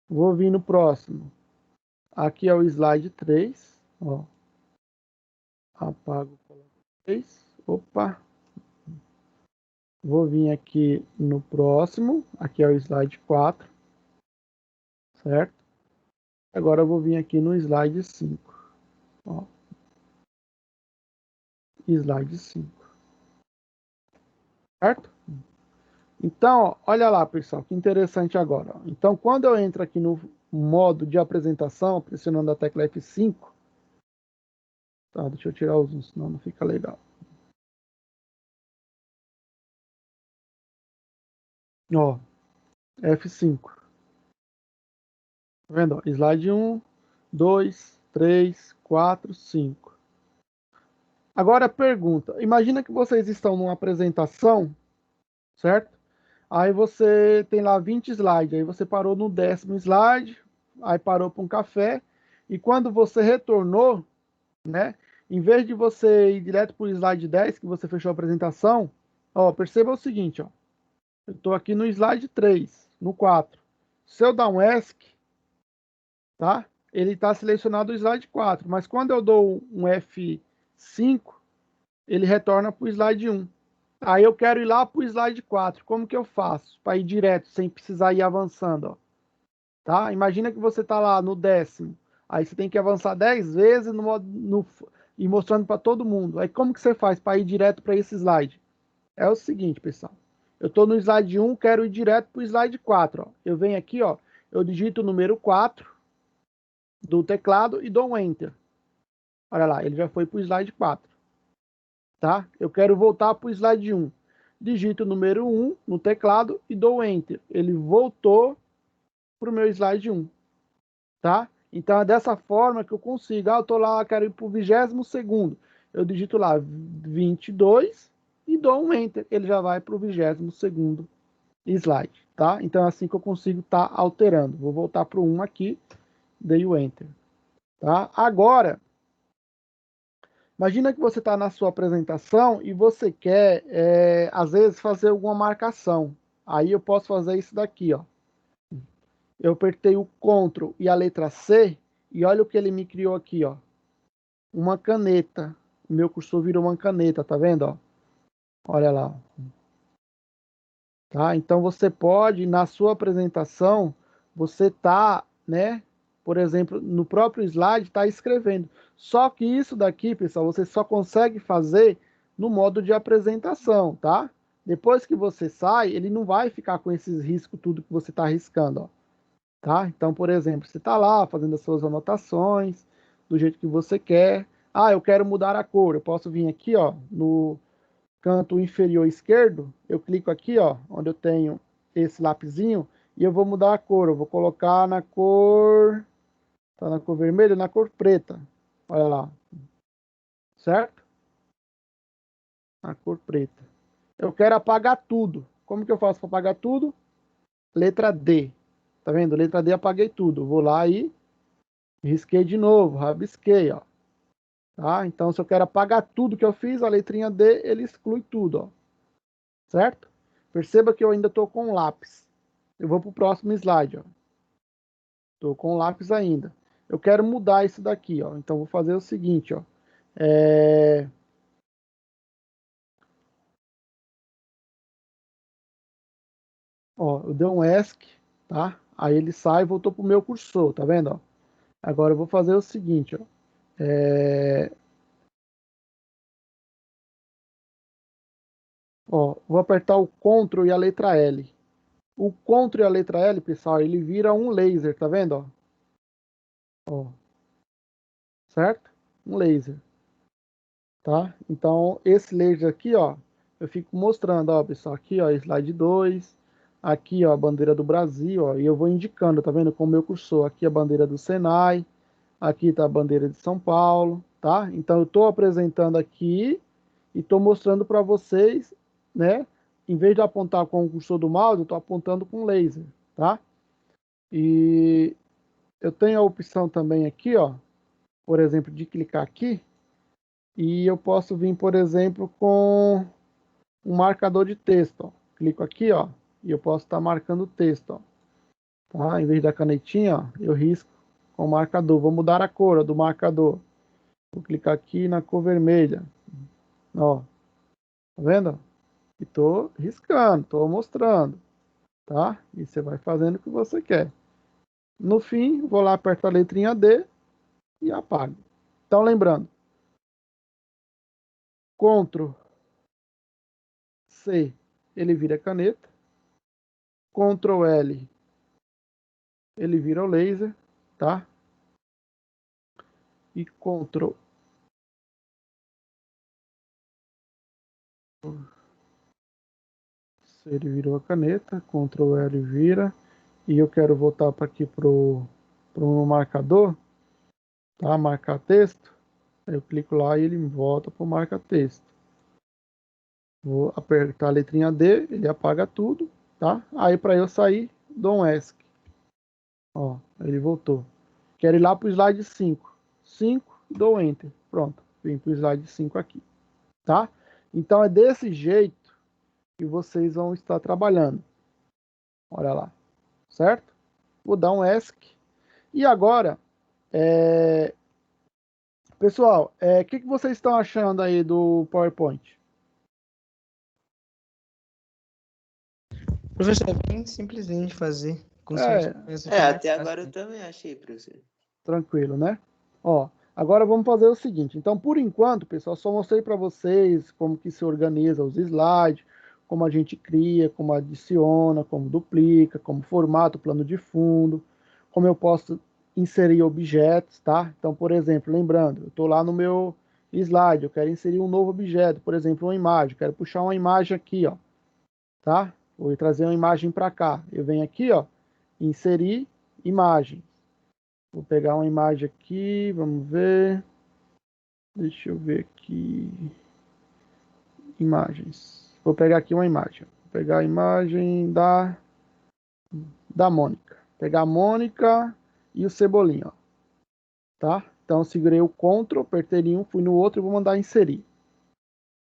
Vou vir no próximo. Aqui é o slide 3, ó. Apago, coloco 3. Opa. Vou vir aqui no próximo. Aqui é o slide 4, certo? Agora eu vou vir aqui no slide 5, ó. Slide 5, certo? Então, olha lá, pessoal, que interessante agora. Ó. Então, quando eu entro aqui no modo de apresentação, pressionando a tecla F5, tá, deixa eu tirar o zoom, senão não fica legal. Ó, F5. Tá vendo? Ó, slide 1, 2, 3, 4, 5. Agora, pergunta. Imagina que vocês estão numa apresentação, certo? Aí você tem lá 20 slides, aí você parou no 10º slide, aí parou para um café, e quando você retornou, né? Em vez de você ir direto para o slide 10, que você fechou a apresentação, ó, perceba o seguinte, ó. Eu estou aqui no slide 3, no 4. Se eu dar um ESC, tá? Ele está selecionado o slide 4, mas quando eu dou um F5, ele retorna para o slide 1. Aí eu quero ir lá para o slide 4. Como que eu faço para ir direto, sem precisar ir avançando? Ó? Tá? Imagina que você está lá no 10º. Aí você tem que avançar 10 vezes e mostrando para todo mundo. Aí como que você faz para ir direto para esse slide? É o seguinte, pessoal. Eu estou no slide 1, quero ir direto para o slide 4. Ó. Eu venho aqui, ó, eu digito o número 4 do teclado e dou um Enter. Olha lá, ele já foi para o slide 4. Tá? Eu quero voltar para o slide 1. Digito o número 1 no teclado e dou Enter. Ele voltou para o meu slide 1. Tá? Então é dessa forma que eu consigo. Eu estou lá, quero ir para o 22º. Eu digito lá 22 e dou um Enter. Ele já vai para o 22º slide. Tá? Então é assim que eu consigo estar alterando. Vou voltar para o 1 aqui, dei o Enter. Tá? Agora, imagina que você está na sua apresentação e você quer, às vezes, fazer alguma marcação. Aí eu posso fazer isso daqui, ó. Eu apertei o Ctrl e a letra C e olha o que ele me criou aqui, ó. Uma caneta. O meu cursor virou uma caneta, tá vendo, ó? Olha lá. Tá? Então você pode, na sua apresentação, você tá, né? Por exemplo, no próprio slide, tá escrevendo. Só que isso daqui, pessoal, você só consegue fazer no modo de apresentação, tá? Depois que você sai, ele não vai ficar com esses riscos, tudo que você está riscando, ó. Tá? Então, por exemplo, você está lá fazendo as suas anotações do jeito que você quer. Ah, eu quero mudar a cor. Eu posso vir aqui, ó, no canto inferior esquerdo, eu clico aqui, ó, onde eu tenho esse lapisinho, e eu vou mudar a cor. Eu vou colocar na cor, tá na cor vermelha, na cor preta. Olha lá, certo? Na cor preta. Eu quero apagar tudo. Como que eu faço para apagar tudo? Letra D. Tá vendo? Letra D, apaguei tudo. Eu vou lá e risquei de novo, rabisquei, ó. Tá? Então, se eu quero apagar tudo que eu fiz, a letrinha D, ele exclui tudo, ó. Certo? Perceba que eu ainda estou com lápis. Eu vou para o próximo slide, ó. Estou com lápis ainda. Eu quero mudar isso daqui, ó. Então, vou fazer o seguinte, ó. Ó, eu dei um ESC, tá? Aí ele sai e voltou pro meu cursor, tá vendo, ó? Agora eu vou fazer o seguinte, ó. Ó, vou apertar o Ctrl e a letra L. O Ctrl e a letra L, pessoal, ele vira um laser, tá vendo, ó? Ó, certo? Um laser, tá? Então, esse laser aqui, ó, eu fico mostrando, ó, pessoal, aqui, ó, slide 2, aqui, ó, a bandeira do Brasil, ó, e eu vou indicando, tá vendo, com o meu cursor, aqui a bandeira do Senai, aqui tá a bandeira de São Paulo, tá? Então, eu estou apresentando aqui e estou mostrando para vocês, né? Em vez de apontar com o cursor do mouse, eu estou apontando com laser, tá? E eu tenho a opção também aqui, ó, por exemplo, de clicar aqui e eu posso vir, por exemplo, com um marcador de texto, ó. Clico aqui, ó, e eu posso estar marcando o texto, ó. Tá? Em vez da canetinha, ó, eu risco com o marcador. Vou mudar a cor, ó, do marcador. Vou clicar aqui na cor vermelha. Ó, tá vendo? E tô riscando, tô mostrando, tá? E você vai fazendo o que você quer. No fim, vou lá, aperto a letrinha D e apago. Então, lembrando, Ctrl C, ele vira caneta. Ctrl L, ele vira o laser, tá? E Ctrl C, ele virou a caneta. Ctrl L vira. E eu quero voltar para aqui pro marcador, tá? Marcar texto. Eu clico lá e ele volta para o marca-texto. Vou apertar a letrinha D, ele apaga tudo, tá? Aí para eu sair, dou um ESC. Ó, ele voltou. Quero ir lá para o slide 5. 5, dou Enter. Pronto, vim para o slide 5 aqui, tá? Então é desse jeito que vocês vão estar trabalhando. Olha lá, certo? Vou dar um ESC. E agora, pessoal, o que vocês estão achando aí do PowerPoint? Professor, é bem simplesinho de fazer. Como se fosse até fácil, agora eu né? também achei, professor. Tranquilo, né? Ó, agora vamos fazer o seguinte. Então, por enquanto, pessoal, só mostrei para vocês como que se organiza os slides, como a gente cria, como adiciona, como duplica, como formata o plano de fundo, como eu posso inserir objetos, tá? Então, por exemplo, lembrando, eu estou lá no meu slide, eu quero inserir um novo objeto, por exemplo, uma imagem, quero puxar uma imagem aqui, ó, tá? Vou trazer uma imagem para cá. Eu venho aqui, ó, inserir imagem. Vou pegar uma imagem aqui, vamos ver. Deixa eu ver aqui. Imagens. Vou pegar aqui uma imagem. Vou pegar a imagem da Mônica. Vou pegar a Mônica e o Cebolinha, ó. Tá? Então, segurei o Ctrl, apertei em um, fui no outro e vou mandar inserir.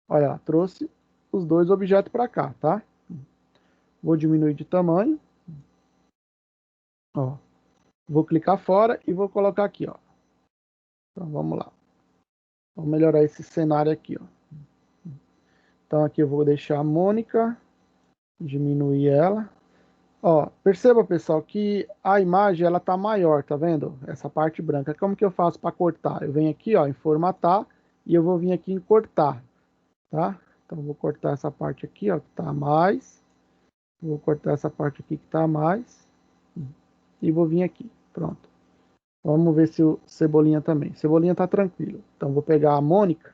Olha lá, trouxe os dois objetos para cá, tá? Vou diminuir de tamanho. Ó. Vou clicar fora e vou colocar aqui, ó. Então, vamos lá. Vamos melhorar esse cenário aqui, ó. Então, aqui eu vou deixar a Mônica, diminuir ela. Ó, perceba, pessoal, que a imagem ela tá maior, tá vendo? Essa parte branca. Como que eu faço para cortar? Eu venho aqui, ó, em formatar e eu vou vir aqui em cortar, tá? Então, eu vou cortar essa parte aqui, ó, que tá a mais. Vou cortar essa parte aqui que tá a mais. E vou vir aqui, pronto. Vamos ver se o Cebolinha também. Cebolinha tá tranquilo. Então, vou pegar a Mônica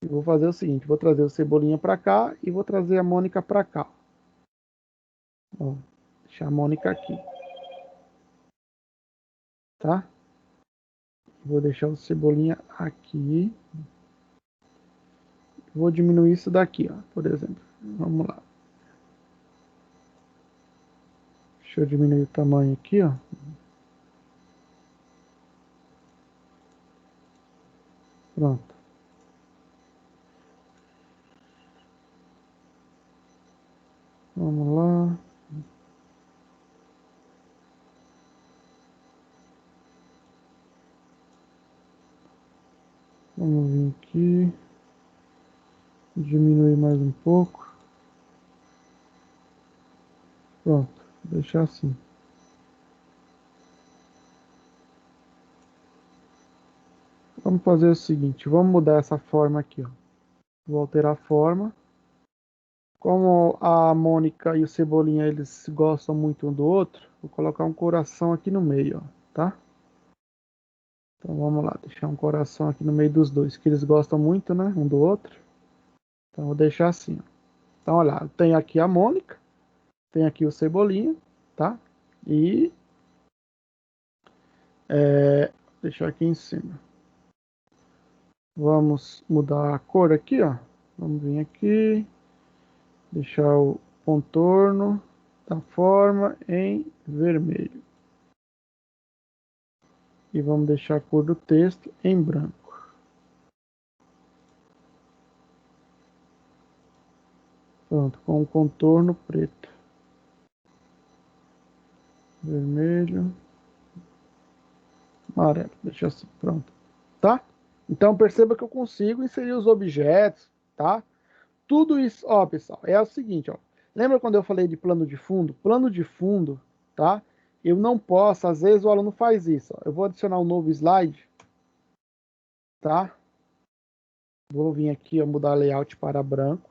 e vou fazer o seguinte. Vou trazer o Cebolinha para cá e vou trazer a Mônica para cá. Ó, deixar a Mônica aqui. Tá? Vou deixar o Cebolinha aqui. Vou diminuir isso daqui, ó, por exemplo. Vamos lá. Deixa eu diminuir o tamanho aqui, ó. Pronto. Vamos lá. Vamos vir aqui. Diminuir mais um pouco. Pronto. Vou deixar assim. Vamos fazer o seguinte. Vamos mudar essa forma aqui, ó. Vou alterar a forma. Como a Mônica e o Cebolinha, eles gostam muito um do outro, vou colocar um coração aqui no meio, ó, tá? Então vamos lá, deixar um coração aqui no meio dos dois, que eles gostam muito, né, um do outro. Então vou deixar assim, ó. Então olha, tem aqui a Mônica, tem aqui o Cebolinha, tá? E deixar aqui em cima. Vamos mudar a cor aqui, ó. Vamos vir aqui, deixar o contorno da forma em vermelho. E vamos deixar a cor do texto em branco. Pronto, com o contorno preto. Vermelho. Amarelo, deixa assim, pronto. Tá? Então perceba que eu consigo inserir os objetos, tá? Tudo isso, ó, pessoal, é o seguinte, ó. Lembra quando eu falei de plano de fundo? Plano de fundo, tá? Eu não posso, às vezes o aluno faz isso, ó. Eu vou adicionar um novo slide, tá? Vou vir aqui, ó, mudar layout para branco.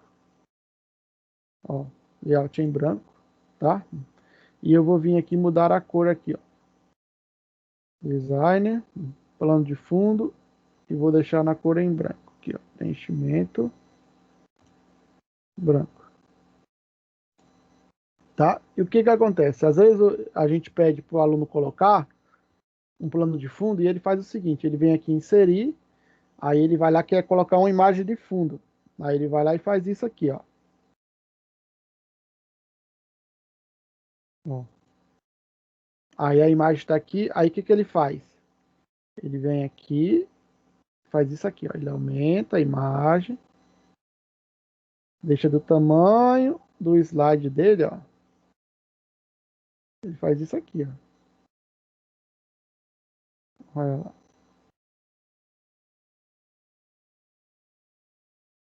Ó, layout em branco, tá? E eu vou vir aqui mudar a cor aqui, ó. Designer, plano de fundo, e vou deixar na cor em branco aqui, ó. Preenchimento branco. Tá? E o que que acontece? Às vezes a gente pede para o aluno colocar um plano de fundo e ele faz o seguinte, ele vem aqui inserir, aí ele vai lá quer colocar uma imagem de fundo. Aí ele vai lá e faz isso aqui, ó. Ó. Aí a imagem está aqui, aí o que que ele faz? Ele vem aqui, faz isso aqui, ó. Ele aumenta a imagem. Deixa do tamanho do slide dele, ó. Ele faz isso aqui, ó. Olha lá.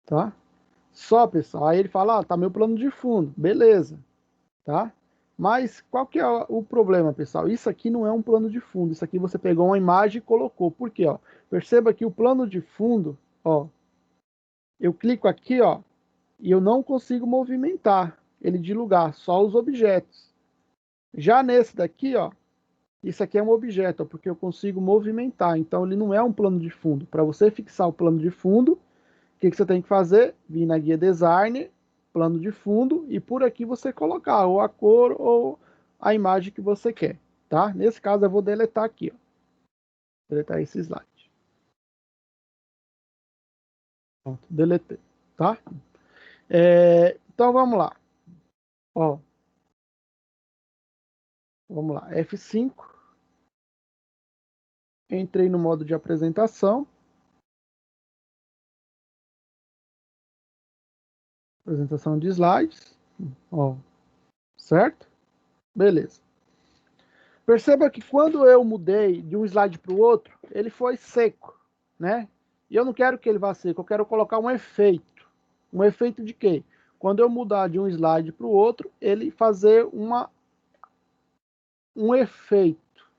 Tá? Só, pessoal. Aí ele fala, tá meu plano de fundo. Beleza. Tá? Mas qual que é o problema, pessoal? Isso aqui não é um plano de fundo. Isso aqui você pegou uma imagem e colocou. Por quê, ó? Perceba que o plano de fundo, ó, eu clico aqui, ó, e eu não consigo movimentar ele de lugar, só os objetos. Já nesse daqui, ó, isso aqui é um objeto, ó, porque eu consigo movimentar. Então ele não é um plano de fundo. Para você fixar o plano de fundo, o que você tem que fazer? Vir na guia design, plano de fundo, e por aqui você colocar ou a cor ou a imagem que você quer, tá? Nesse caso eu vou deletar aqui, ó. Deletar esse slide. Pronto, deletei, tá? Então vamos lá. Ó, vamos lá. F5. Entrei no modo de apresentação. Apresentação de slides. Ó, certo? Beleza. Perceba que quando eu mudei de um slide para o outro, ele foi seco, né? E eu não quero que ele vá seco, eu quero colocar um efeito. Um efeito de quê? Quando eu mudar de um slide para o outro, ele fazer um efeito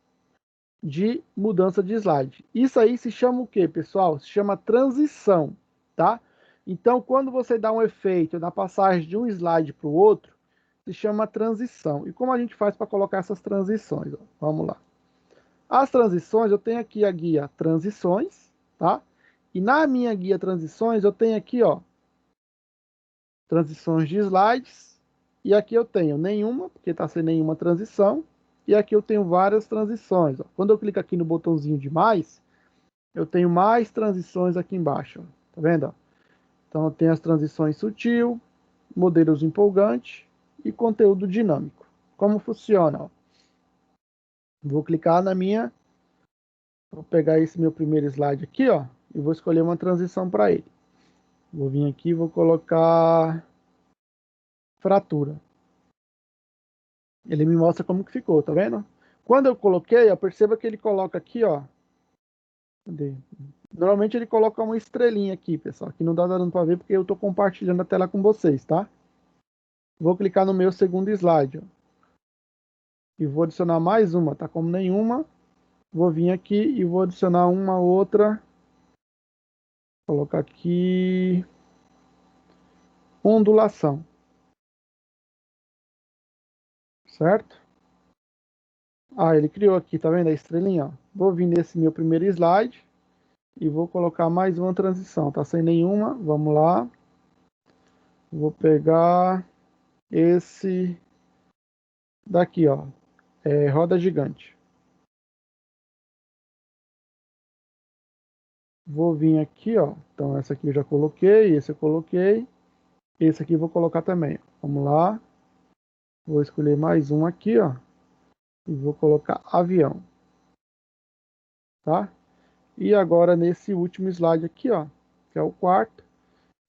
de mudança de slide. Isso aí se chama o quê, pessoal? Se chama transição, tá? Então, quando você dá um efeito na passagem de um slide para o outro, se chama transição. E como a gente faz para colocar essas transições? Ó, vamos lá. As transições, eu tenho aqui a guia transições, tá? E na minha guia transições, eu tenho aqui, ó, transições de slides. E aqui eu tenho nenhuma, porque está sem nenhuma transição. E aqui eu tenho várias transições. Ó. Quando eu clico aqui no botãozinho de mais, eu tenho mais transições aqui embaixo. Ó. Tá vendo? Ó? Então eu tenho as transições sutil, modelos empolgantes e conteúdo dinâmico. Como funciona? Ó? Vou clicar na minha. Vou pegar esse meu primeiro slide aqui, ó, e vou escolher uma transição para ele. Vou vir aqui e vou colocar fratura. Ele me mostra como que ficou, tá vendo? Quando eu coloquei, ó, perceba que ele coloca aqui, ó. Cadê? Normalmente ele coloca uma estrelinha aqui, pessoal, que não dá dando para ver porque eu estou compartilhando a tela com vocês, tá? Vou clicar no meu segundo slide, ó, e vou adicionar mais uma, tá? Como nenhuma, vou vir aqui e vou adicionar uma outra. Vou colocar aqui ondulação. Certo? Ah, ele criou aqui, tá vendo a estrelinha? Ó. Vou vir nesse meu primeiro slide e vou colocar mais uma transição. Tá sem nenhuma, vamos lá. Vou pegar esse daqui, ó. Roda gigante. Vou vir aqui, ó. Então essa aqui eu já coloquei, esse eu coloquei. Esse aqui eu vou colocar também. Vamos lá. Vou escolher mais um aqui, ó. E vou colocar avião. Tá? E agora nesse último slide aqui, ó. Que é o quarto.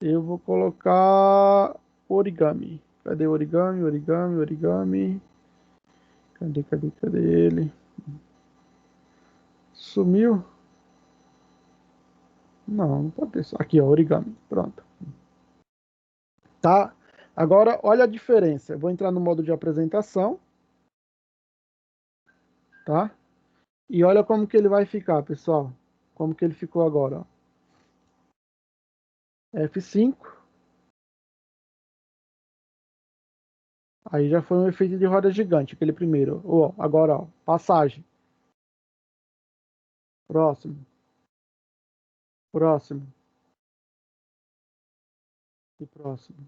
Eu vou colocar origami. Cadê origami? Origami, origami. Cadê ele? Sumiu? Não, não pode ter. Aqui, ó, origami. Pronto. Tá? Agora, olha a diferença. Eu vou entrar no modo de apresentação. Tá? E olha como que ele vai ficar, pessoal. Como que ele ficou agora, ó. F5. Aí já foi um efeito de roda gigante, aquele primeiro. Ó, agora, ó, passagem. Próximo. Próximo. E próximo.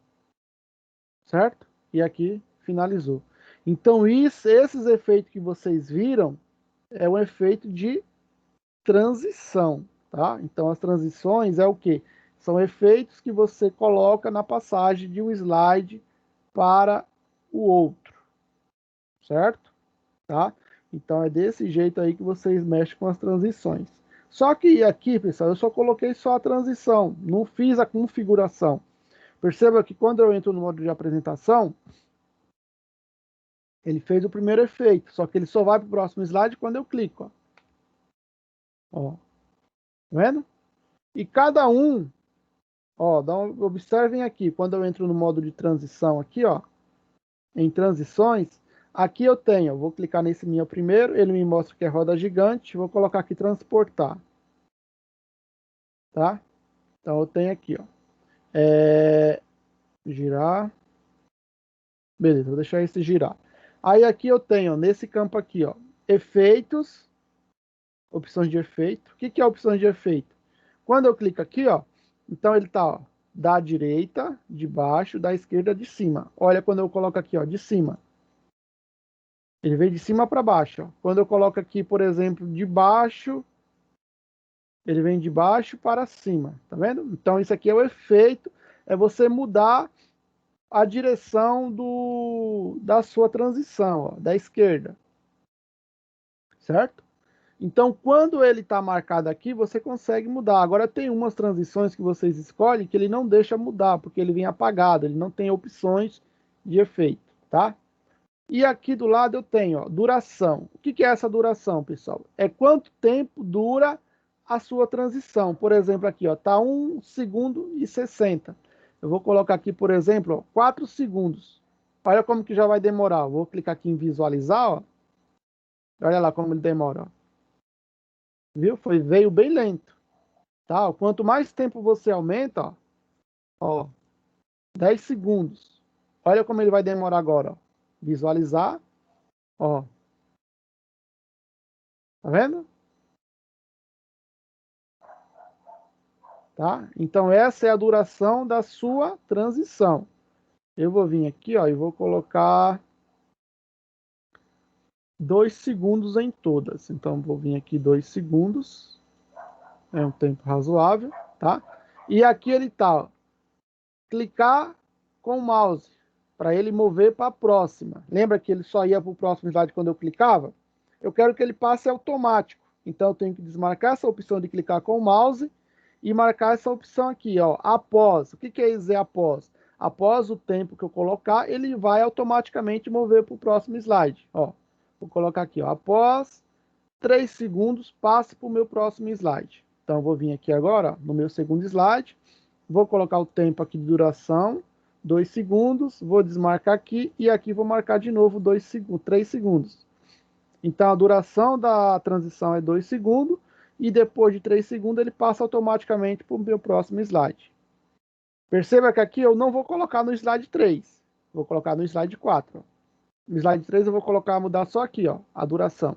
Certo? E aqui finalizou. Então, esses efeitos que vocês viram é um efeito de transição, tá? Então, as transições é o quê? São efeitos que você coloca na passagem de um slide para o outro, certo? Tá? Então, é desse jeito aí que vocês mexem com as transições. Só que aqui, pessoal, eu só coloquei só a transição, não fiz a configuração. Perceba que quando eu entro no modo de apresentação, ele fez o primeiro efeito, só que ele só vai para o próximo slide quando eu clico. Ó. Tá vendo? E cada um, ó, observem aqui, quando eu entro no modo de transição aqui, ó, em transições, aqui eu tenho, vou clicar nesse meu primeiro, ele me mostra que é roda gigante, vou colocar aqui transportar. Tá? Então eu tenho aqui, ó, girar. Beleza, vou deixar esse girar. Aí aqui eu tenho, nesse campo aqui, ó, efeitos, opções de efeito. O que que é opções de efeito? Quando eu clico aqui, ó, então ele tá, ó, da direita, de baixo, da esquerda, de cima. Olha quando eu coloco aqui, ó, de cima. Ele vem de cima para baixo, ó. Quando eu coloco aqui, por exemplo, de baixo, ele vem de baixo para cima, tá vendo? Então isso aqui é o efeito, é você mudar a direção da sua transição, ó, da esquerda, certo? Então, quando ele está marcado aqui, você consegue mudar. Agora, tem umas transições que vocês escolhem que ele não deixa mudar, porque ele vem apagado, ele não tem opções de efeito, tá? E aqui do lado eu tenho, ó, duração. O que que é essa duração, pessoal? É quanto tempo dura a sua transição. Por exemplo, aqui, ó, tá 1 segundo e 60. Eu vou colocar aqui, por exemplo, ó, 4 segundos. Olha como que já vai demorar. Vou clicar aqui em visualizar, ó. Olha lá como ele demora, ó. Viu? Veio bem lento, tá? Quanto mais tempo você aumenta, ó, 10 segundos. Olha como ele vai demorar agora, ó. Visualizar, ó. Tá vendo? Tá? Então essa é a duração da sua transição. Eu vou vir aqui, ó, e vou colocar 2 segundos em todas. Então vou vir aqui 2 segundos. É um tempo razoável, tá? E aqui ele tá, ó, clicar com o mouse para ele mover para a próxima. Lembra que ele só ia para o próximo slide quando eu clicava? Eu quero que ele passe automático. Então eu tenho que desmarcar essa opção de clicar com o mouse e marcar essa opção aqui, ó, após. O que quer dizer após? Após o tempo que eu colocar, ele vai automaticamente mover para o próximo slide. Ó, vou colocar aqui, ó, após 3 segundos, passe para o meu próximo slide. Então eu vou vir aqui agora, ó, no meu segundo slide, vou colocar o tempo aqui de duração, 2 segundos, vou desmarcar aqui e aqui vou marcar de novo 3 segundos. Então a duração da transição é 2 segundos e depois de 3 segundos ele passa automaticamente para o meu próximo slide. Perceba que aqui eu não vou colocar no slide 3, vou colocar no slide 4. No slide 3 eu vou colocar, mudar só aqui, ó, a duração.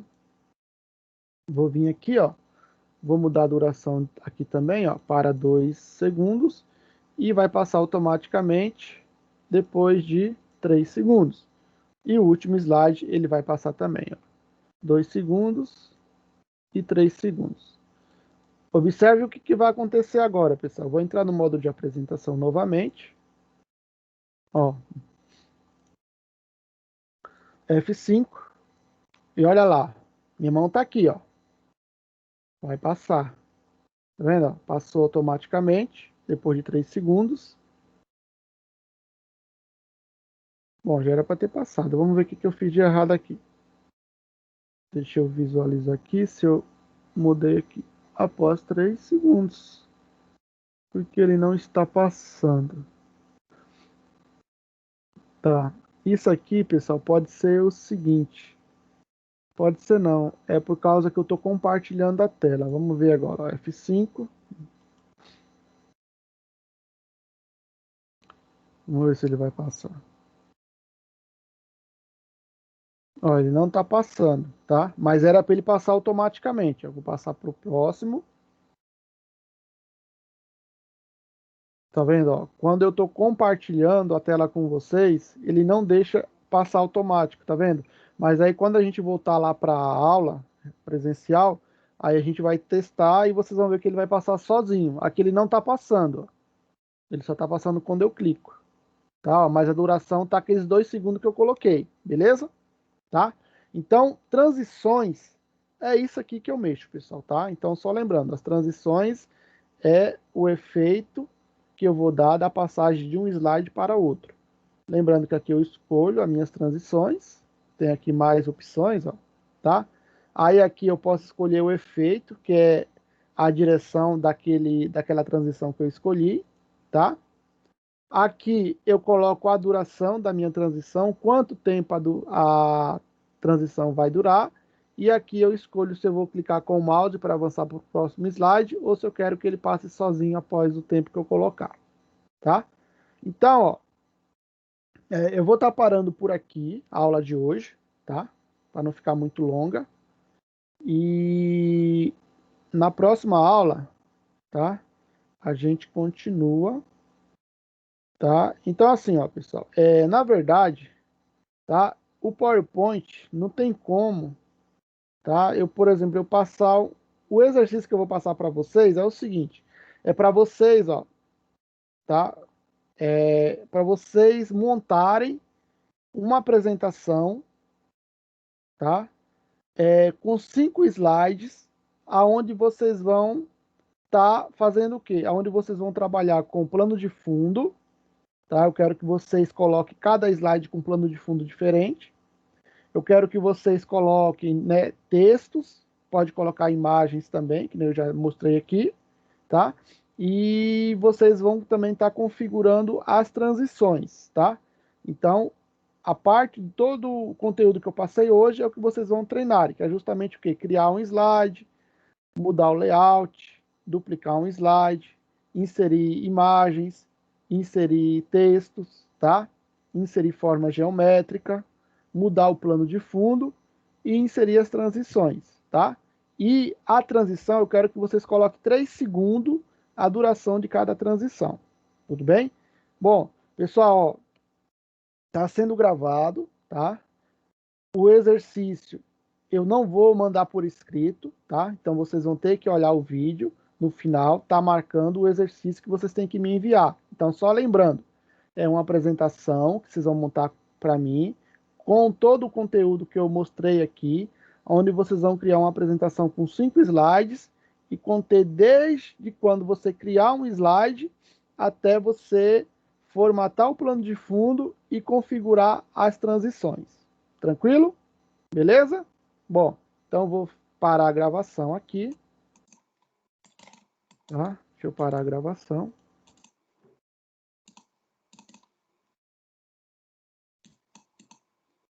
Vou vir aqui, ó, vou mudar a duração aqui também, ó, para 2 segundos e vai passar automaticamente depois de 3 segundos. E o último slide ele vai passar também, ó, 2 segundos e 3 segundos. Observe o que vai acontecer agora, pessoal. Vou entrar no modo de apresentação novamente. Ó, F5. E olha lá, minha mão está aqui, ó. Vai passar. Tá vendo? Ó? Passou automaticamente, depois de 3 segundos. Bom, já era para ter passado. Vamos ver o que eu fiz de errado aqui. Deixa eu visualizar aqui se eu mudei aqui. Após 3 segundos. Porque ele não está passando. Tá. Isso aqui, pessoal, pode ser o seguinte. Pode ser não. É por causa que eu estou compartilhando a tela. Vamos ver agora. Ó, F5. Vamos ver se ele vai passar. Ó, ele não está passando, tá? Mas era para ele passar automaticamente. Eu vou passar para o próximo. Tá vendo? Ó? Quando eu estou compartilhando a tela com vocês, ele não deixa passar automático, tá vendo? Mas aí quando a gente voltar lá para a aula presencial, aí a gente vai testar e vocês vão ver que ele vai passar sozinho. Aqui ele não está passando, ó. Ele só está passando quando eu clico, tá? Mas a duração tá aqueles 2 segundos que eu coloquei, beleza? Tá? Então, transições é isso aqui que eu mexo, pessoal, tá? Então, só lembrando, as transições é o efeito que eu vou dar da passagem de um slide para outro. Lembrando que aqui eu escolho as minhas transições, tem aqui mais opções, ó, tá? Aí aqui eu posso escolher o efeito, que é a direção daquela transição que eu escolhi, tá? Aqui eu coloco a duração da minha transição, quanto tempo a transição vai durar, e aqui eu escolho se eu vou clicar com o mouse para avançar para o próximo slide, ou se eu quero que ele passe sozinho após o tempo que eu colocar, tá? Então, ó, eu vou estar parando por aqui a aula de hoje, tá? Para não ficar muito longa. E na próxima aula, tá? A gente continua, tá? Então, assim, ó, pessoal, na verdade, tá? O PowerPoint não tem como, tá? Eu, por exemplo, o exercício que eu vou passar para vocês é o seguinte, é para vocês, ó, tá? Para vocês montarem uma apresentação, tá? Com 5 slides, aonde vocês vão estar fazendo o quê? Aonde vocês vão trabalhar com plano de fundo, tá? Eu quero que vocês coloquem cada slide com plano de fundo diferente. Eu quero que vocês coloquem, né, textos, pode colocar imagens também, que eu já mostrei aqui, tá? E vocês vão também estar configurando as transições, tá? Então, a parte de todo o conteúdo que eu passei hoje é o que vocês vão treinar, que é justamente o quê? Criar um slide, mudar o layout, duplicar um slide, inserir imagens, inserir textos, tá? Inserir forma geométrica, mudar o plano de fundo e inserir as transições, tá? E a transição, eu quero que vocês coloquem 3 segundos a duração de cada transição. Tudo bem? Bom, pessoal, está sendo gravado, tá? O exercício eu não vou mandar por escrito, tá? Então vocês vão ter que olhar o vídeo no final, tá marcando o exercício que vocês têm que me enviar. Então só lembrando, é uma apresentação que vocês vão montar para mim com todo o conteúdo que eu mostrei aqui, onde vocês vão criar uma apresentação com 5 slides e conter desde quando você criar um slide até você formatar o plano de fundo e configurar as transições. Tranquilo? Beleza? Bom, então vou parar a gravação aqui. Tá? Deixa eu parar a gravação.